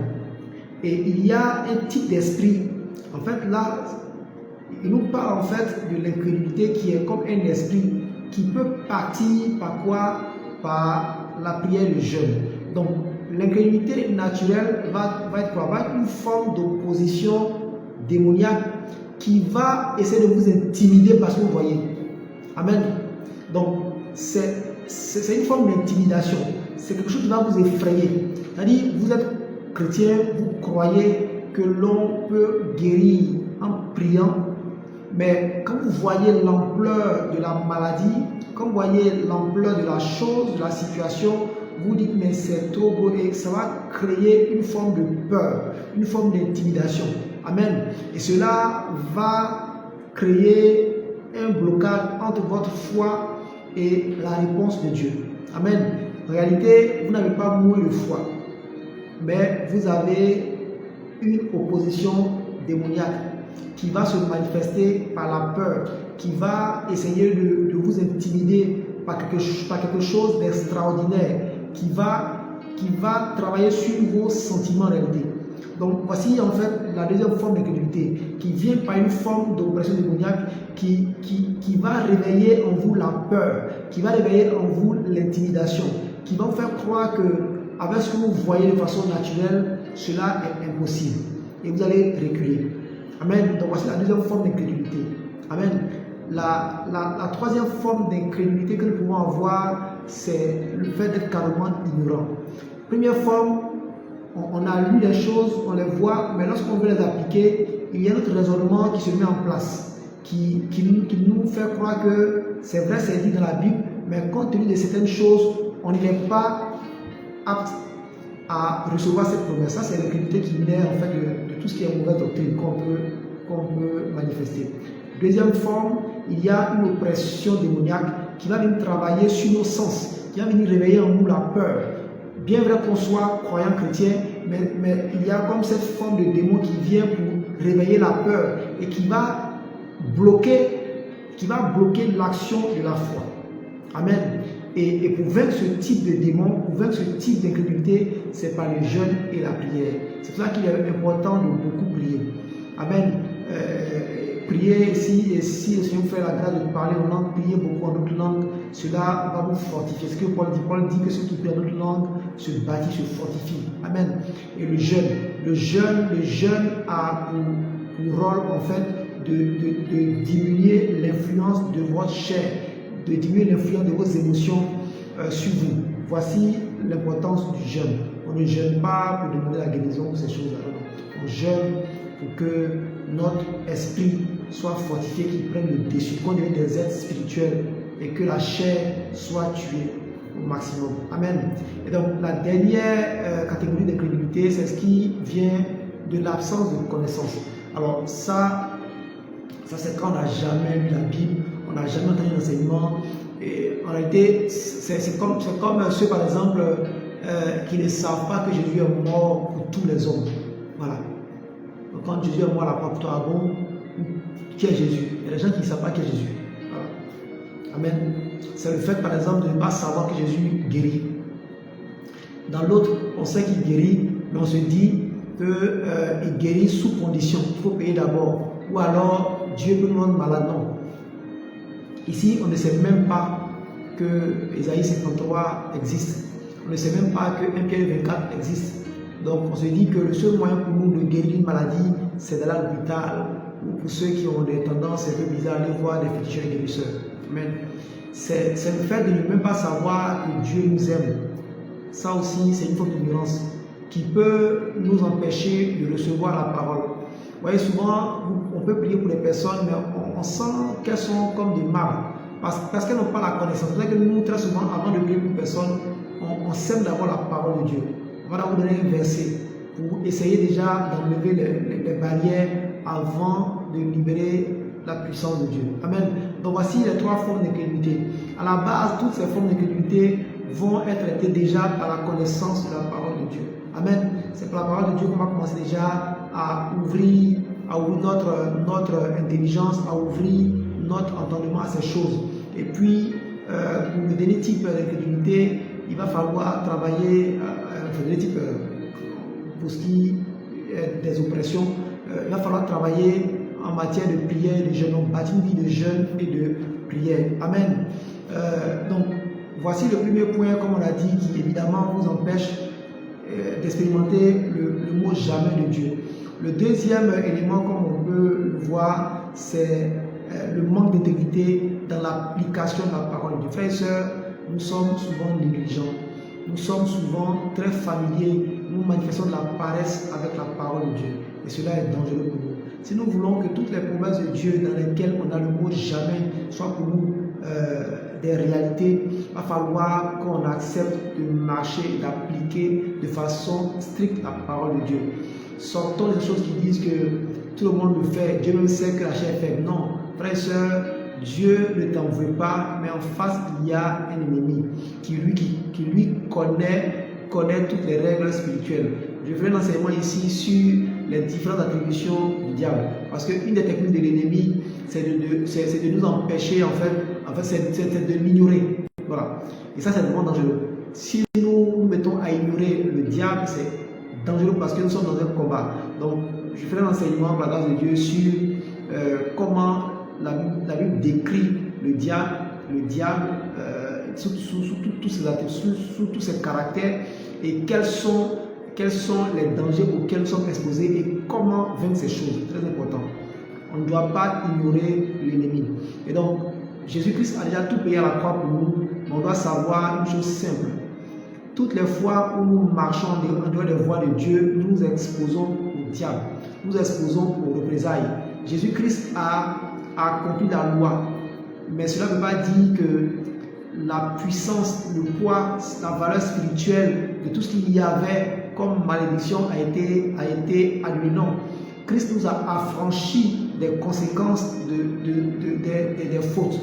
Speaker 1: Et il y a un type d'esprit. En fait, là, il nous parle en fait de l'incrédulité qui est comme un esprit qui peut partir par quoi? Par la prière et le jeûne. Donc, l'incrédulité naturelle va être quoi? Va être une forme d'opposition démoniaque qui va essayer de vous intimider parce que vous voyez. Amen. Donc, c'est une forme d'intimidation. C'est quelque chose qui va vous effrayer. C'est-à-dire, vous êtes chrétien, vous croyez que l'on peut guérir en priant, mais quand vous voyez l'ampleur de la maladie, quand vous voyez l'ampleur de la chose, de la situation, vous dites mais c'est trop beau et ça va créer une forme de peur, une forme d'intimidation. Amen. Et cela va créer un blocage entre votre foi et la réponse de Dieu. Amen. En réalité, vous n'avez pas moins de foi, mais vous avez une opposition démoniaque qui va se manifester par la peur, qui va essayer de vous intimider par quelque chose d'extraordinaire, qui va travailler sur vos sentiments en réalité. Donc voici en fait la deuxième forme d'incrédulité qui vient par une forme d'oppression démoniaque qui va réveiller en vous la peur, qui va réveiller en vous l'intimidation, qui va vous faire croire que avec ce que vous voyez de façon naturelle, cela est impossible et vous allez reculer. Amen. Donc voici la deuxième forme d'incrédulité. Amen. La troisième forme d'incrédulité que nous pouvons avoir, c'est le fait d'être carrément ignorant. Première forme, on a lu les choses, on les voit, mais lorsqu'on veut les appliquer, il y a notre raisonnement qui se met en place, qui nous fait croire que c'est vrai, c'est dit dans la Bible, mais compte tenu de certaines choses, on n'est pas apte à recevoir cette promesse. Ça, c'est l'incrédulité qui naît en fait de tout ce qui est mauvaise doctrine qu'on peut manifester. Deuxième forme, il y a une oppression démoniaque qui va venir travailler sur nos sens, qui va venir réveiller en nous la peur. Bien vrai qu'on soit croyant chrétien, mais il y a comme cette forme de démon qui vient pour réveiller la peur et qui va bloquer l'action de la foi. Amen. Et pour vaincre ce type de démon, pour vaincre ce type d'incrédulité, c'est par le jeûne et la prière. C'est pour ça qu'il est important de beaucoup prier. Amen. Priez si le Seigneur vous fait la grâce de parler en langue, priez beaucoup en d'autres langues, cela va vous fortifier. Ce que Paul dit que ceux qui prient en d'autres langues se bâtissent, se fortifient. Amen. Et le jeûne a pour rôle en fait de diminuer l'influence de votre chair, de diminuer l'influence de vos émotions sur vous. Voici l'importance du jeûne. On ne jeûne pas pour demander la guérison ou ces choses-là. On jeûne pour que notre esprit soit fortifié, qu'il prenne le dessus, qu'on devienne des êtres spirituels et que la chair soit tuée au maximum. Amen. Et donc la dernière catégorie d'incrédulité, c'est ce qui vient de l'absence de connaissance. Alors ça c'est quand on n'a jamais lu la Bible, on n'a jamais entendu l'enseignement. Et en réalité, c'est comme ceux par exemple qui ne savent pas que Jésus est mort pour tous les hommes. Voilà. Donc quand Jésus est mort à la croix pour toi, bon, qui est Jésus? Il y a des gens qui ne savent pas qui est Jésus. Voilà. Amen. C'est le fait par exemple de ne pas savoir que Jésus guérit. Dans l'autre, on sait qu'il guérit, mais on se dit qu'il guérit sous condition. Il faut payer d'abord. Ou alors, Dieu peut nous rendre malade. Non. Ici, on ne sait même pas que Ésaïe 53 existe. On ne sait même pas que 1 Pierre 24 existe. Donc, on se dit que le seul moyen pour nous de guérir une maladie, c'est d'aller à l'hôpital. Ou pour ceux qui ont des tendances un peu bizarres, aller voir des féticheurs guérisseurs. Amen. C'est le fait de ne même pas savoir que Dieu nous aime. Ça aussi, c'est une forme d'ignorance qui peut nous empêcher de recevoir la parole. Vous voyez, souvent, on peut prier pour les personnes, mais on sent qu'elles sont comme des marbre, parce qu'elles n'ont pas la connaissance. C'est vrai que nous, très souvent, avant de prier pour une personne, on sème d'abord la parole de Dieu. On va vous donner un verset pour essayer déjà d'enlever les barrières avant de libérer la puissance de Dieu. Amen. Donc voici les trois formes d'incrédulité. À la base, toutes ces formes d'incrédulité vont être traitées déjà par la connaissance de la parole de Dieu. Amen. C'est par la parole de Dieu qu'on va commencer déjà à ouvrir notre intelligence, à ouvrir notre entendement à ces choses. Et puis, pour le dernier type d'incrédulité, il va falloir travailler, pour ce qui est des oppressions, il va falloir travailler en matière de prière, de jeûne, on bâtit une vie de jeûne et de prière. Amen. Donc, voici le premier point, comme on l'a dit, qui évidemment vous empêche d'expérimenter le mot jamais de Dieu. Le deuxième élément, comme on peut le voir, c'est le manque d'intégrité dans l'application de la parole de Dieu. Frères et sœurs, nous sommes souvent négligents, nous sommes souvent très familiers, nous manifestons de la paresse avec la parole de Dieu. Et cela est dangereux pour nous. Si nous voulons que toutes les promesses de Dieu dans lesquelles on a le mot jamais soient pour nous des réalités, il va falloir qu'on accepte de marcher et d'appliquer de façon stricte la parole de Dieu. Sortons des choses qui disent que tout le monde le fait, Dieu même sait que la chair est faible. Non, frères et sœurs, Dieu ne t'en veut pas, mais en face il y a un ennemi qui lui connaît toutes les règles spirituelles. Je ferai un enseignement ici sur les différentes attributions du diable. Parce qu'une des techniques de l'ennemi, c'est de nous empêcher, en fait c'est de l'ignorer. Voilà. Et ça, c'est vraiment dangereux. Si nous nous mettons à ignorer le diable, c'est dangereux parce que nous sommes dans un combat. Donc, je ferai un enseignement par la grâce de Dieu sur comment la Bible décrit le diable sous tous ses attributs, sous tous ses caractères et quels sont les dangers auxquels nous sommes exposés et comment vaincre ces choses. Très important. On ne doit pas ignorer l'ennemi. Et donc, Jésus-Christ a déjà tout payé à la croix pour nous, mais on doit savoir une chose simple. Toutes les fois où nous marchons en dehors des voies de Dieu, nous nous exposons au diable, nous nous exposons aux représailles. Jésus-Christ a accompli la loi, mais cela ne veut pas dire que la puissance, le poids, la valeur spirituelle de tout ce qu'il y avait comme malédiction a été annulé. Non. Christ nous a affranchis des conséquences des fautes.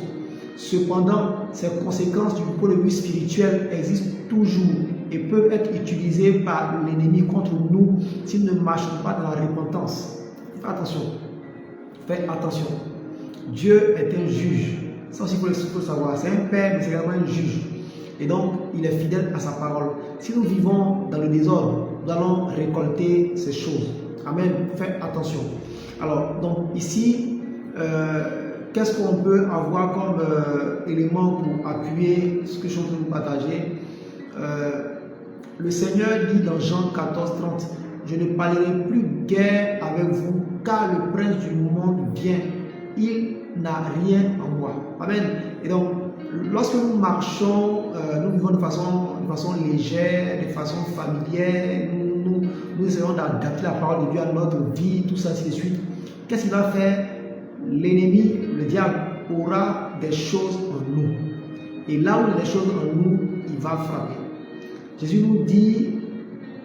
Speaker 1: Cependant, ces conséquences du point de vue spirituel existent toujours et peuvent être utilisées par l'ennemi contre nous s'ils ne marchent pas dans la repentance. Faites attention. Faites attention. Dieu est un juge. Ça aussi, il faut le savoir. C'est un père, mais c'est également un juge. Et donc, il est fidèle à sa parole. Si nous vivons dans le désordre, nous allons récolter ces choses. Amen. Faites attention. Alors, donc ici, qu'est-ce qu'on peut avoir comme élément pour appuyer ce que je suis en train de partager? Le Seigneur dit dans Jean 14, 30, « Je ne parlerai plus guère avec vous, car le prince du monde vient. Il n'a rien en moi. » Amen. Et donc, lorsque nous marchons, nous vivons de façon légère, de façon familière, nous essayons d'adapter la parole de Dieu à notre vie, tout ça, ainsi de suite. Qu'est-ce qu'il va faire? L'ennemi, le diable, aura des choses en nous. Et là où il y a des choses en nous, il va frapper. Jésus nous dit,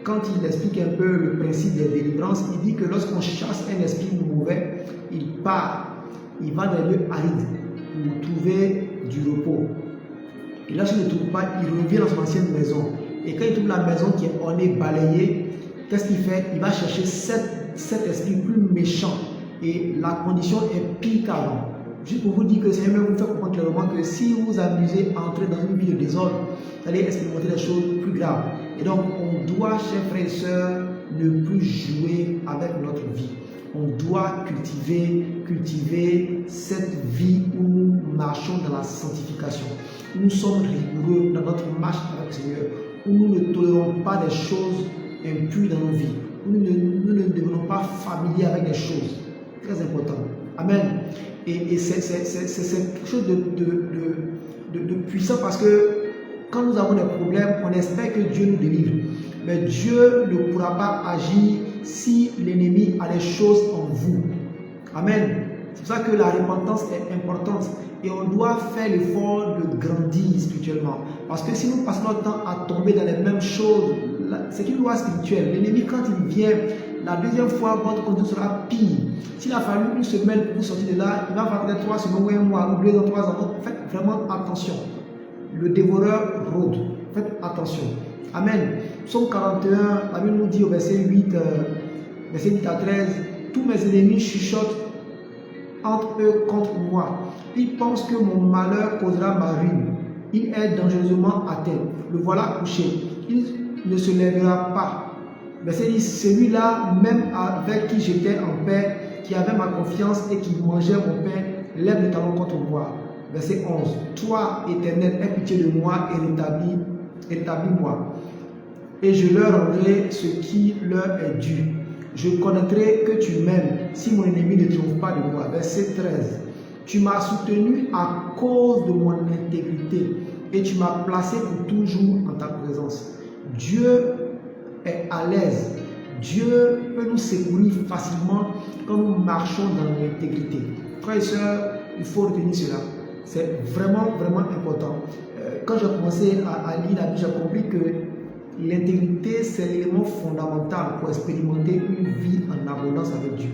Speaker 1: quand il explique un peu le principe des délivrances, il dit que lorsqu'on chasse un esprit mauvais, il part, il va dans les lieux arides pour trouver du repos. Et là, s'il ne trouve pas, il revient dans son ancienne maison. Et quand il trouve la maison qui est ornée, balayée, qu'est-ce qu'il fait? Il va chercher cet esprit plus méchant. Et la condition est pire qu'avant. Juste pour vous dire que le Seigneur vous fait comprendre clairement que si vous vous amusez à entrer dans une vie de désordre, vous allez expérimenter des choses plus graves. Et donc, on doit, chers frères et sœurs, ne plus jouer avec notre vie. On doit cultiver cette vie où nous marchons dans la sanctification, où nous sommes rigoureux dans notre marche avec le Seigneur, où nous ne tolérons pas des choses impures dans nos vies, où nous ne devenons pas familiers avec des choses. Très important. Amen. Et c'est quelque chose de puissant parce que quand nous avons des problèmes, on espère que Dieu nous délivre. Mais Dieu ne pourra pas agir si l'ennemi a des choses en vous. Amen. C'est pour ça que la repentance est importante. Et on doit faire l'effort de grandir spirituellement. Parce que si nous passons notre temps à tomber dans les mêmes choses, c'est une loi spirituelle. L'ennemi, quand il vient, la deuxième fois, votre conduite sera pire. S'il a fallu une semaine pour sortir de là, il va falloir peut-être 3 semaines ou un mois, ou 2 ans, 3 ans. Donc, faites vraiment attention. Le dévoreur rôde. Faites attention. Amen. Psaume 41, la Bible nous dit au verset 8 à 13, « Tous mes ennemis chuchotent entre eux contre moi. Ils pensent que mon malheur causera ma ruine. Il est dangereusement atteint. Le voilà couché. Il ne se lèvera pas. » Verset 10, celui-là, même avec qui j'étais en paix, qui avait ma confiance et qui mangeait mon pain, lève le talon contre moi. Verset 11, toi, Éternel, aie pitié de moi et rétablis-moi. et je leur rendrai ce qui leur est dû. Je connaîtrai que tu m'aimes si mon ennemi ne trouve pas de moi. Verset 13. Tu m'as soutenu à cause de mon intégrité et tu m'as placé pour toujours en ta présence. Dieu est à l'aise. Dieu peut nous secourir facilement quand nous marchons dans l'intégrité. Frères et sœurs, il faut retenir cela. C'est vraiment, vraiment important. Quand j'ai commencé à lire la Bible, j'ai compris que l'intégrité, c'est l'élément fondamental pour expérimenter une vie en abondance avec Dieu.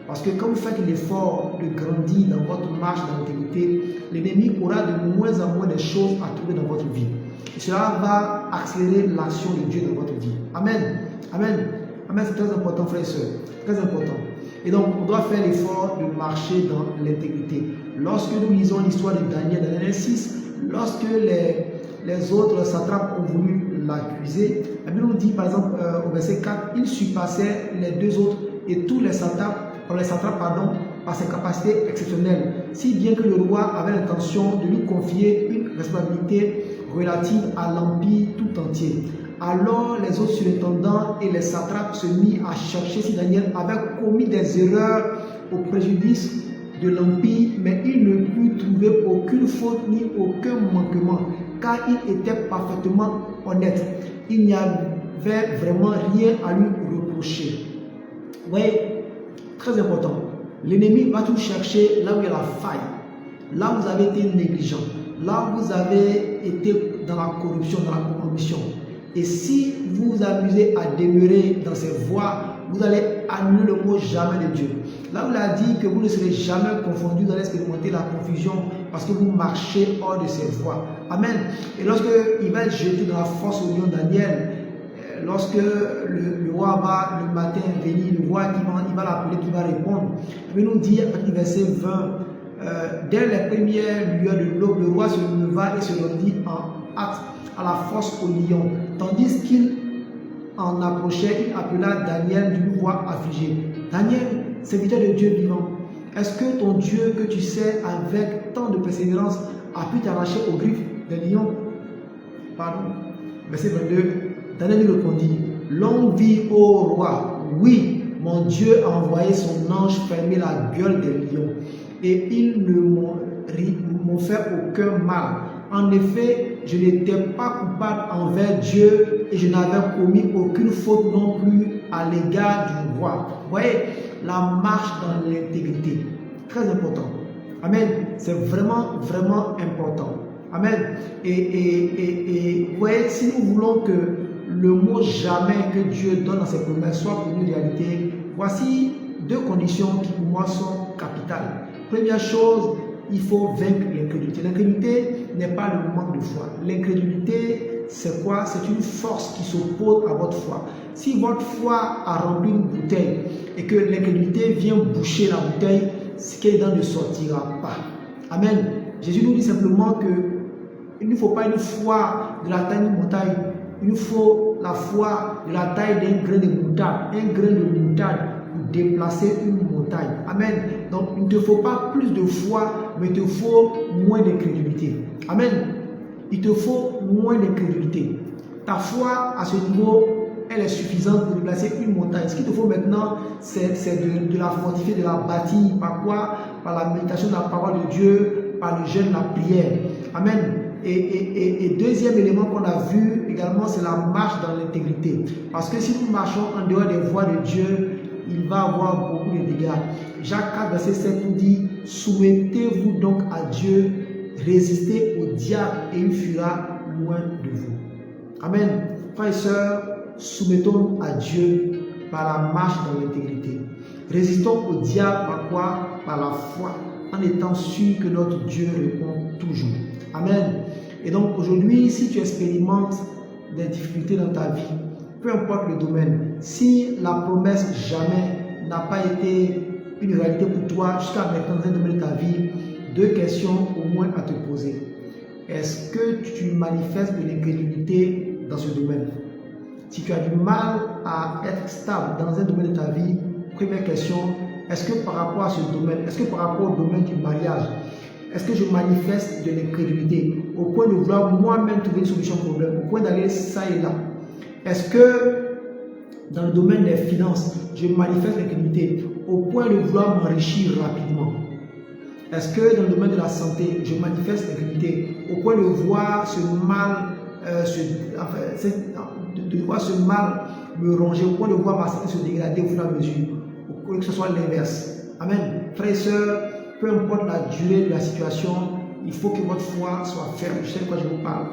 Speaker 1: Parce que quand vous faites l'effort de grandir dans votre marche dans l'intégrité, l'ennemi aura de moins en moins de choses à trouver dans votre vie. Et cela va accélérer l'action de Dieu dans votre vie. Amen. Amen. Amen, c'est très important, frères et sœurs. Très important. Et donc, on doit faire l'effort de marcher dans l'intégrité. Lorsque nous lisons l'histoire de Daniel dans Daniel 6, lorsque les autres satrapes ont voulu l'accuser, la Bible nous dit, par exemple, au verset 4, il surpassait les deux autres et tous les satrapes, par ses capacités exceptionnelles, si bien que le roi avait l'intention de lui confier une responsabilité relative à l'empire tout entier. Alors les autres surintendants et les satrapes se mirent à chercher si Daniel avait commis des erreurs au préjudice de l'empire, mais ils ne purent trouver aucune faute ni aucun manquement, car il était parfaitement honnête. Il n'y avait vraiment rien à lui reprocher. Vous voyez, très important. L'ennemi va tout chercher là où il y a la faille, là où vous avez été négligent, là où vous avez été dans la corruption, dans la corruption. Et si vous vous amusez à demeurer dans ces voies, vous allez annuler le mot jamais de Dieu. Là où il a dit que vous ne serez jamais confondus, vous allez expérimenter la confusion parce que vous marchez hors de ces voies. Amen. Et lorsque il va être jeté dans la fosse au lion Daniel, lorsque le roi va le matin venir, le roi il va l'appeler, qui va répondre, il nous dit à verset 20, dès les premières lueurs de l'aube, le roi se leva et se rendit en hâte à la fosse au lion. Tandis qu'il en approchait, il appela Daniel d'une voix affligée. Daniel, serviteur de Dieu vivant, est-ce que ton Dieu que tu sais avec tant de persévérance a pu t'arracher aux griffes des lions? Pardon. Verset 22. Daniel lui répondit, longue vie ô roi, oui, mon Dieu a envoyé son ange fermer la gueule des lions et ils ne m'ont fait aucun mal. En effet, je n'étais pas coupable envers Dieu et je n'avais commis aucune faute non plus à l'égard du roi. Vous voyez, la marche dans l'intégrité, très important. Amen. C'est vraiment, vraiment important. Amen. Et vous voyez, si nous voulons que le mot jamais que Dieu donne dans ses promesses soit pour une réalité, voici deux conditions qui pour moi sont capitales. Première chose, il faut vaincre l'incrédulité. L'incrédulité n'est pas le manque de foi. L'incrédulité, c'est quoi? C'est une force qui s'oppose à votre foi. Si votre foi a rempli une bouteille et que l'incrédulité vient boucher la bouteille, ce qui est dedans ne sortira pas. Amen. Jésus nous dit simplement qu'il ne faut pas une foi de la taille d'une montagne. Il faut la foi de la taille d'un grain de moutarde. Un grain de moutarde pour déplacer une montagne. Amen. Donc, il ne te faut pas plus de foi, mais il te faut moins d'incrédulité. Amen. Il te faut moins d'incrédulité. Ta foi, à ce niveau, elle est suffisante pour déplacer une montagne. Ce qu'il te faut maintenant, c'est de la fortifier, de la bâtir. Par quoi? Par la méditation de la parole de Dieu, par le jeûne, la prière. Amen. Et deuxième élément qu'on a vu également, c'est la marche dans l'intégrité. Parce que si nous marchons en dehors des voies de Dieu, il va avoir beaucoup de dégâts. Jacques 4, verset 7 nous dit, soumettez-vous donc à Dieu, résistez au diable et il fuira loin de vous. Amen. Frères et sœurs, soumettons à Dieu par la marche dans l'intégrité. Résistons au diable par quoi? Par la foi, en étant sûr que notre Dieu répond toujours. Amen. Et donc aujourd'hui, si tu expérimentes des difficultés dans ta vie, peu importe le domaine, si la promesse jamais n'a pas été une réalité pour toi jusqu'à maintenant dans un domaine de ta vie, deux questions au moins à te poser. Est-ce que tu manifestes de l'incrédulité dans ce domaine? Si tu as du mal à être stable dans un domaine de ta vie, première question, est-ce que par rapport à ce domaine, est-ce que par rapport au domaine du mariage, est-ce que je manifeste de l'incrédulité au point de vouloir moi-même trouver une solution au problème, au point d'aller ça et là? Est-ce que dans le domaine des finances, je manifeste l'incrédulité au point de vouloir m'enrichir rapidement? Est-ce que dans le domaine de la santé, je manifeste l'incrédulité au point de voir ce mal, de voir ce mal me ronger, au point de voir ma santé se dégrader au fur et à mesure, au lieu que ce soit l'inverse? Amen. Frères et sœurs, peu importe la durée de la situation, il faut que votre foi soit ferme. Je sais de quoi je vous parle.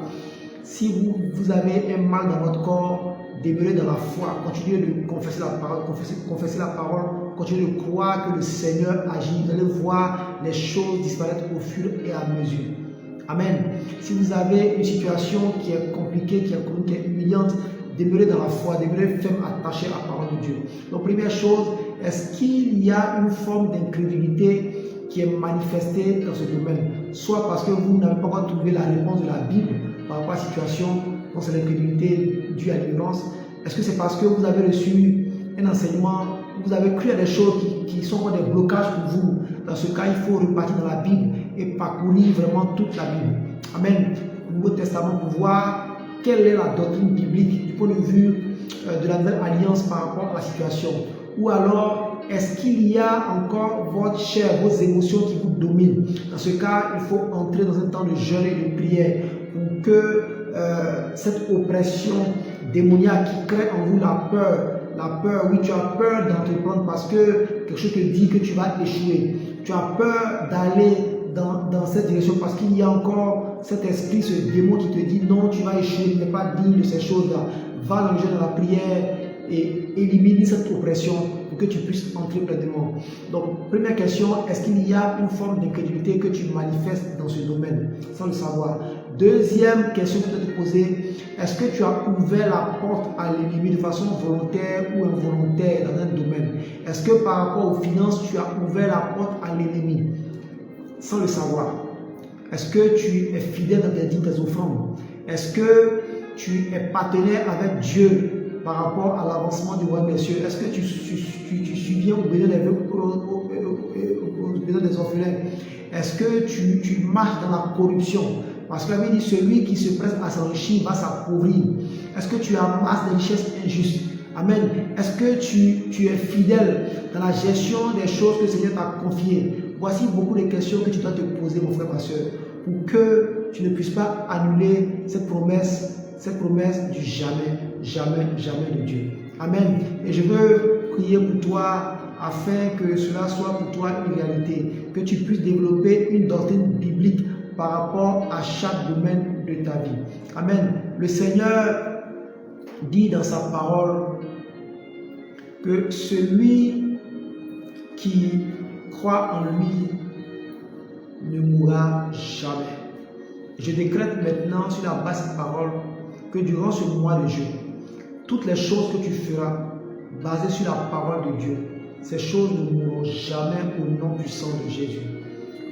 Speaker 1: Si vous avez un mal dans votre corps, demeurez dans la foi, continuez de confesser la parole, confesser la parole, continuez de croire que le Seigneur agit. Vous allez voir les choses disparaître au fur et à mesure. Amen. Si vous avez une situation qui est compliquée, qui est humiliante, demeurez dans la foi, demeurez ferme, attaché à la parole de Dieu. Donc, première chose, est-ce qu'il y a une forme d'incrédulité qui est manifestée dans ce domaine? Soit parce que vous n'avez pas encore trouvé la réponse de la Bible par rapport à la situation, donc c'est l'incrédulité due à l'ignorance. Est-ce que c'est parce que vous avez reçu un enseignement, vous avez cru à des choses qui sont des blocages pour vous? Dans ce cas, il faut repartir dans la Bible et parcourir vraiment toute la Bible. Amen. Le Nouveau Testament pour voir quelle est la doctrine biblique du point de vue de la nouvelle alliance par rapport à la situation. Ou alors, est-ce qu'il y a encore votre chair, vos émotions qui vous dominent? Dans ce cas, il faut entrer dans un temps de jeûne et de prière pour que cette oppression démoniaque qui crée en vous la peur, oui, tu as peur d'entreprendre parce que quelque chose te dit que tu vas échouer. Tu as peur d'aller dans cette direction parce qu'il y a encore cet esprit, ce démon qui te dit non, tu vas échouer, tu n'es pas digne de ces choses-là. Va dans le jeûne, dans la prière et élimine cette oppression pour que tu puisses entrer pleinement. Donc, première question, est-ce qu'il y a une forme d'incrédulité que tu manifestes dans ce domaine sans le savoir? Deuxième question que tu dois te poser, est-ce que tu as ouvert la porte à l'ennemi de façon volontaire ou involontaire dans un domaine? Est-ce que par rapport aux finances, tu as ouvert la porte à l'ennemi sans le savoir? Est-ce que tu es fidèle dans tes dîmes, tes offrandes? Est-ce que tu es partenaire avec Dieu par rapport à l'avancement du royaume des cieux? Est-ce que tu subviens aux besoins des orphelins? Est-ce que tu marches dans la corruption? Parce que la Bible dit, celui qui se presse à s'enrichir va s'appauvrir. Est-ce que tu amasses des richesses injustes? Amen. Est-ce que tu es fidèle dans la gestion des choses que le Seigneur t'a confiées? Voici beaucoup de questions que tu dois te poser, mon frère, ma soeur, pour que tu ne puisses pas annuler cette promesse du jamais, jamais, jamais de Dieu. Amen. Et je veux prier pour toi afin que cela soit pour toi une réalité, que tu puisses développer une doctrine biblique par rapport à chaque domaine de ta vie. Amen. Le Seigneur dit dans sa parole que celui qui croit en lui ne mourra jamais. Je décrète maintenant sur la base de cette parole que durant ce mois de jeûne, toutes les choses que tu feras basées sur la parole de Dieu, ces choses ne mourront jamais au nom puissant de Jésus.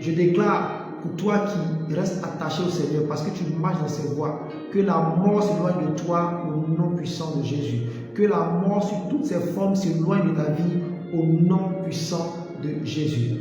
Speaker 1: Je déclare pour toi qui restes attaché au Seigneur parce que tu marches dans ses voies, que la mort s'éloigne de toi au nom puissant de Jésus. Que la mort sur toutes ses formes s'éloigne de ta vie au nom puissant de Jésus.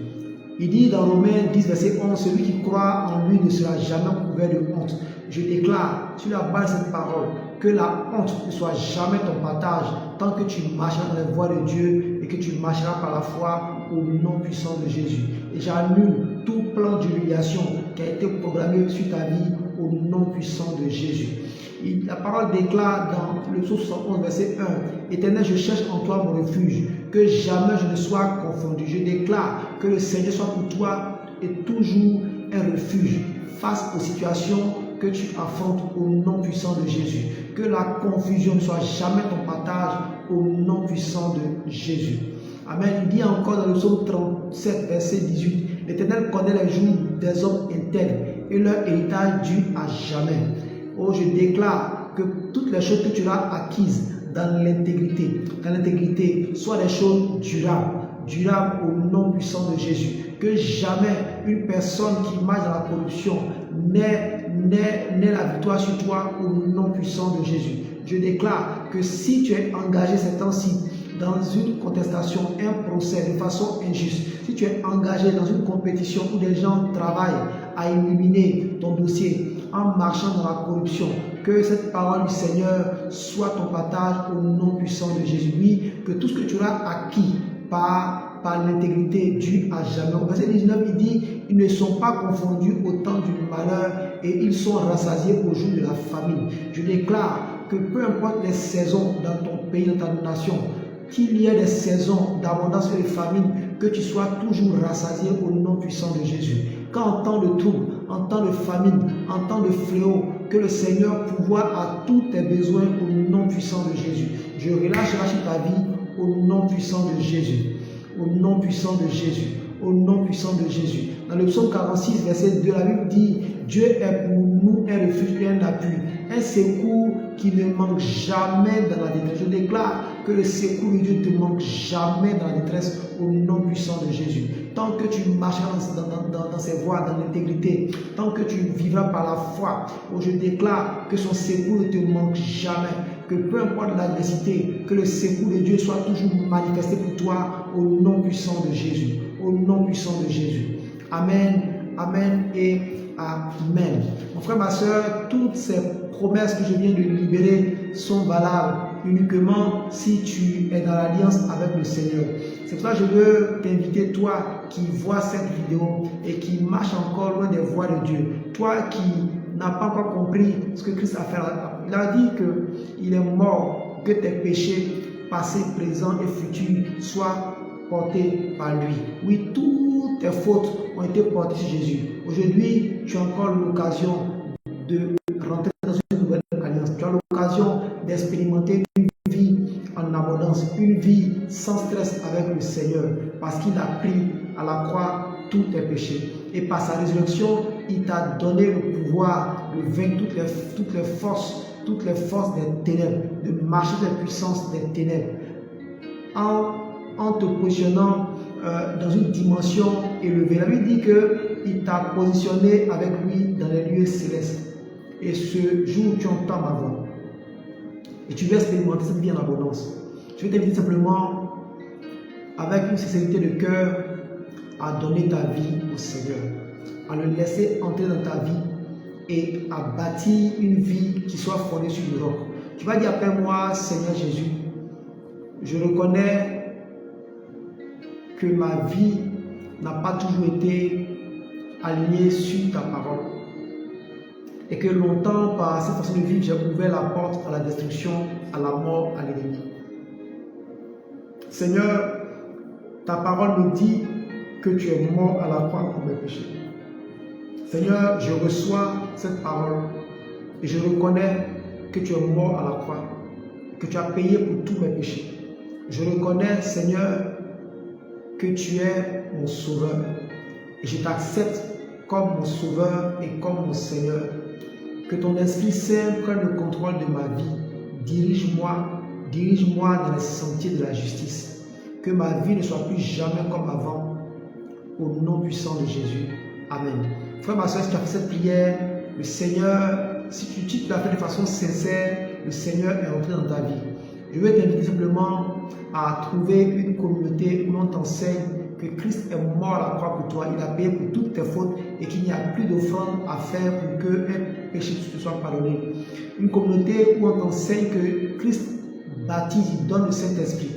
Speaker 1: Il dit dans Romains 10, verset 11, celui qui croit en lui ne sera jamais couvert de honte. Je déclare sur la base de cette parole que la honte ne soit jamais ton partage tant que tu marcheras dans les voies de Dieu et que tu marcheras par la foi au nom puissant de Jésus. Et j'annule tout plan d'humiliation qui a été programmé sur ta vie au nom puissant de Jésus. Et la parole déclare dans le psaume 71, verset 1, Éternel, je cherche en toi mon refuge, que jamais je ne sois confondu. Je déclare que le Seigneur soit pour toi et toujours un refuge face aux situations que tu affrontes au nom puissant de Jésus. Que la confusion ne soit jamais ton partage au nom puissant de Jésus. Amen. Il dit encore dans le psaume 37, verset 18, l'Éternel connaît les jours des hommes intègres et leur héritage dure à jamais. Oh, je déclare que toutes les choses que tu as acquises dans l'intégrité, soient des choses durables au nom puissant de Jésus. Que jamais une personne qui marche dans la corruption n'ait la victoire sur toi au nom puissant de Jésus. Je déclare que si tu es engagé ces temps-ci dans une contestation, un procès de façon injuste, si tu es engagé dans une compétition où des gens travaillent à éliminer ton dossier, en marchant dans la corruption. Que cette parole du Seigneur soit ton partage au nom puissant de Jésus. Oui, que tout ce que tu auras acquis par l'intégrité due à jamais. Au verset 19, il dit, ils ne sont pas confondus au temps du malheur et ils sont rassasiés au jour de la famine. Je déclare que peu importe les saisons dans ton pays, dans ta nation, qu'il y ait des saisons d'abondance et de famine, que tu sois toujours rassasié au nom puissant de Jésus. Quand en temps de trouble, en temps de famine, en temps de fléau, que le Seigneur pourvoie à tous tes besoins au nom puissant de Jésus. Je relâche sur ta vie au nom puissant de Jésus. Au nom puissant de Jésus. Au nom puissant de Jésus. Dans le psaume 46, verset 2, la Bible dit, Dieu est pour nous un refuge et un appui, un secours qui ne manque jamais dans la détresse. Je déclare que le secours de Dieu ne te manque jamais dans la détresse au nom puissant de Jésus. Tant que tu marcheras dans ses voies, dans l'intégrité, tant que tu vivras par la foi, je déclare que son secours ne te manque jamais. Que peu importe l'adversité, que le secours de Dieu soit toujours manifesté pour toi au nom puissant de Jésus. Au nom puissant de Jésus. Amen, amen et amen. Mon frère, ma soeur, toutes ces promesses que je viens de libérer sont valables uniquement si tu es dans l'alliance avec le Seigneur. C'est pour ça que je veux t'inviter, toi qui vois cette vidéo et qui marche encore loin des voies de Dieu, toi qui n'as pas encore compris ce que Christ a fait. Il a dit qu'il est mort, que tes péchés passés, présents et futurs soient portés par lui. Oui, toutes tes fautes ont été portées sur Jésus. Aujourd'hui, tu as encore l'occasion de rentrer dans une nouvelle alliance. Tu as l'occasion d'expérimenter une vie en abondance, une vie sans stress avec le Seigneur, parce qu'il a pris à la croix tous tes péchés. Et par sa résurrection, il t'a donné le pouvoir de vaincre toutes les forces des ténèbres, de marcher dans les puissances des ténèbres. En te positionnant dans une dimension élevée. La Bible dit qu'il t'a positionné avec lui dans les lieux célestes. Et ce jour, tu entends ma voix. Et tu vas expérimenter cette vie en abondance. Je vais t'inviter simplement, avec une sincérité de cœur, à donner ta vie au Seigneur, à le laisser entrer dans ta vie et à bâtir une vie qui soit fondée sur le roc. Tu vas dire après moi, Seigneur Jésus, je reconnais que ma vie n'a pas toujours été alignée sur ta parole. Et que longtemps, par cette façon de vivre, j'ai ouvert la porte à la destruction, à la mort, à l'ennemi. Seigneur, ta parole me dit que tu es mort à la croix pour mes péchés. Seigneur, je reçois cette parole et je reconnais que tu es mort à la croix, que tu as payé pour tous mes péchés. Je reconnais, Seigneur, que tu es mon sauveur et je t'accepte comme mon sauveur et comme mon Seigneur. Que ton Esprit Saint prenne le contrôle de ma vie. Dirige-moi dans les sentiers de la justice. Que ma vie ne soit plus jamais comme avant. Au nom puissant de Jésus. Amen. Frère, ma soeur, si tu as fait cette prière, le Seigneur, si tu l'as fait de façon sincère, le Seigneur est entré dans ta vie. Je vais t'inviter simplement à trouver une communauté où l'on t'enseigne que Christ est mort à la croix pour toi, il a payé pour toutes tes fautes et qu'il n'y a plus d'offrande à faire pour qu'un péché te soit pardonné. Une communauté où on t'enseigne que Christ baptise, il donne le Saint-Esprit.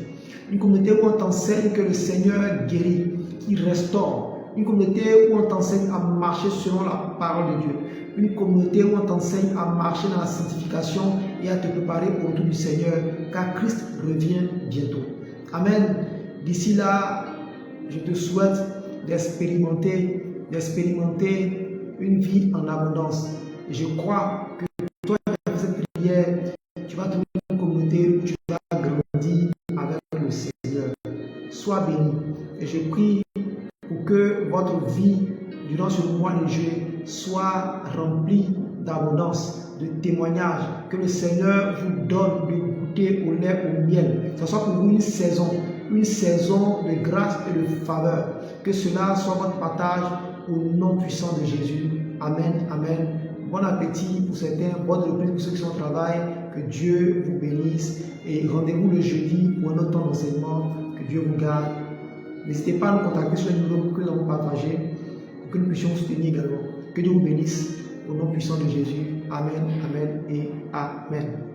Speaker 1: Une communauté où on t'enseigne que le Seigneur guérit, il restaure. Une communauté où on t'enseigne à marcher selon la parole de Dieu. Une communauté où on t'enseigne à marcher dans la sanctification et à te préparer au retour du Seigneur, car Christ revient bientôt. Amen. D'ici là, je te souhaite d'expérimenter une vie en abondance. Et je crois que toi, avec cette prière, tu vas trouver une communauté où tu vas grandir avec le Seigneur. Sois béni. Et je prie pour que votre vie, durant ce mois de juillet, soit remplie d'abondance, de témoignages, que le Seigneur vous donne de goûter au lait, au miel. Que ce soit pour vous une saison de grâce et de faveur. Que cela soit votre partage au nom puissant de Jésus. Amen, amen. Bon appétit pour certains, bonne reprise pour ceux qui sont au travail. Que Dieu vous bénisse et rendez-vous le jeudi pour un autre temps d'enseignement. Que Dieu vous garde. N'hésitez pas à nous contacter sur les numéros que nous avons partagés pour que nous puissions soutenir également. Que Dieu vous bénisse. Au nom puissant de Jésus. Amen, amen et amen.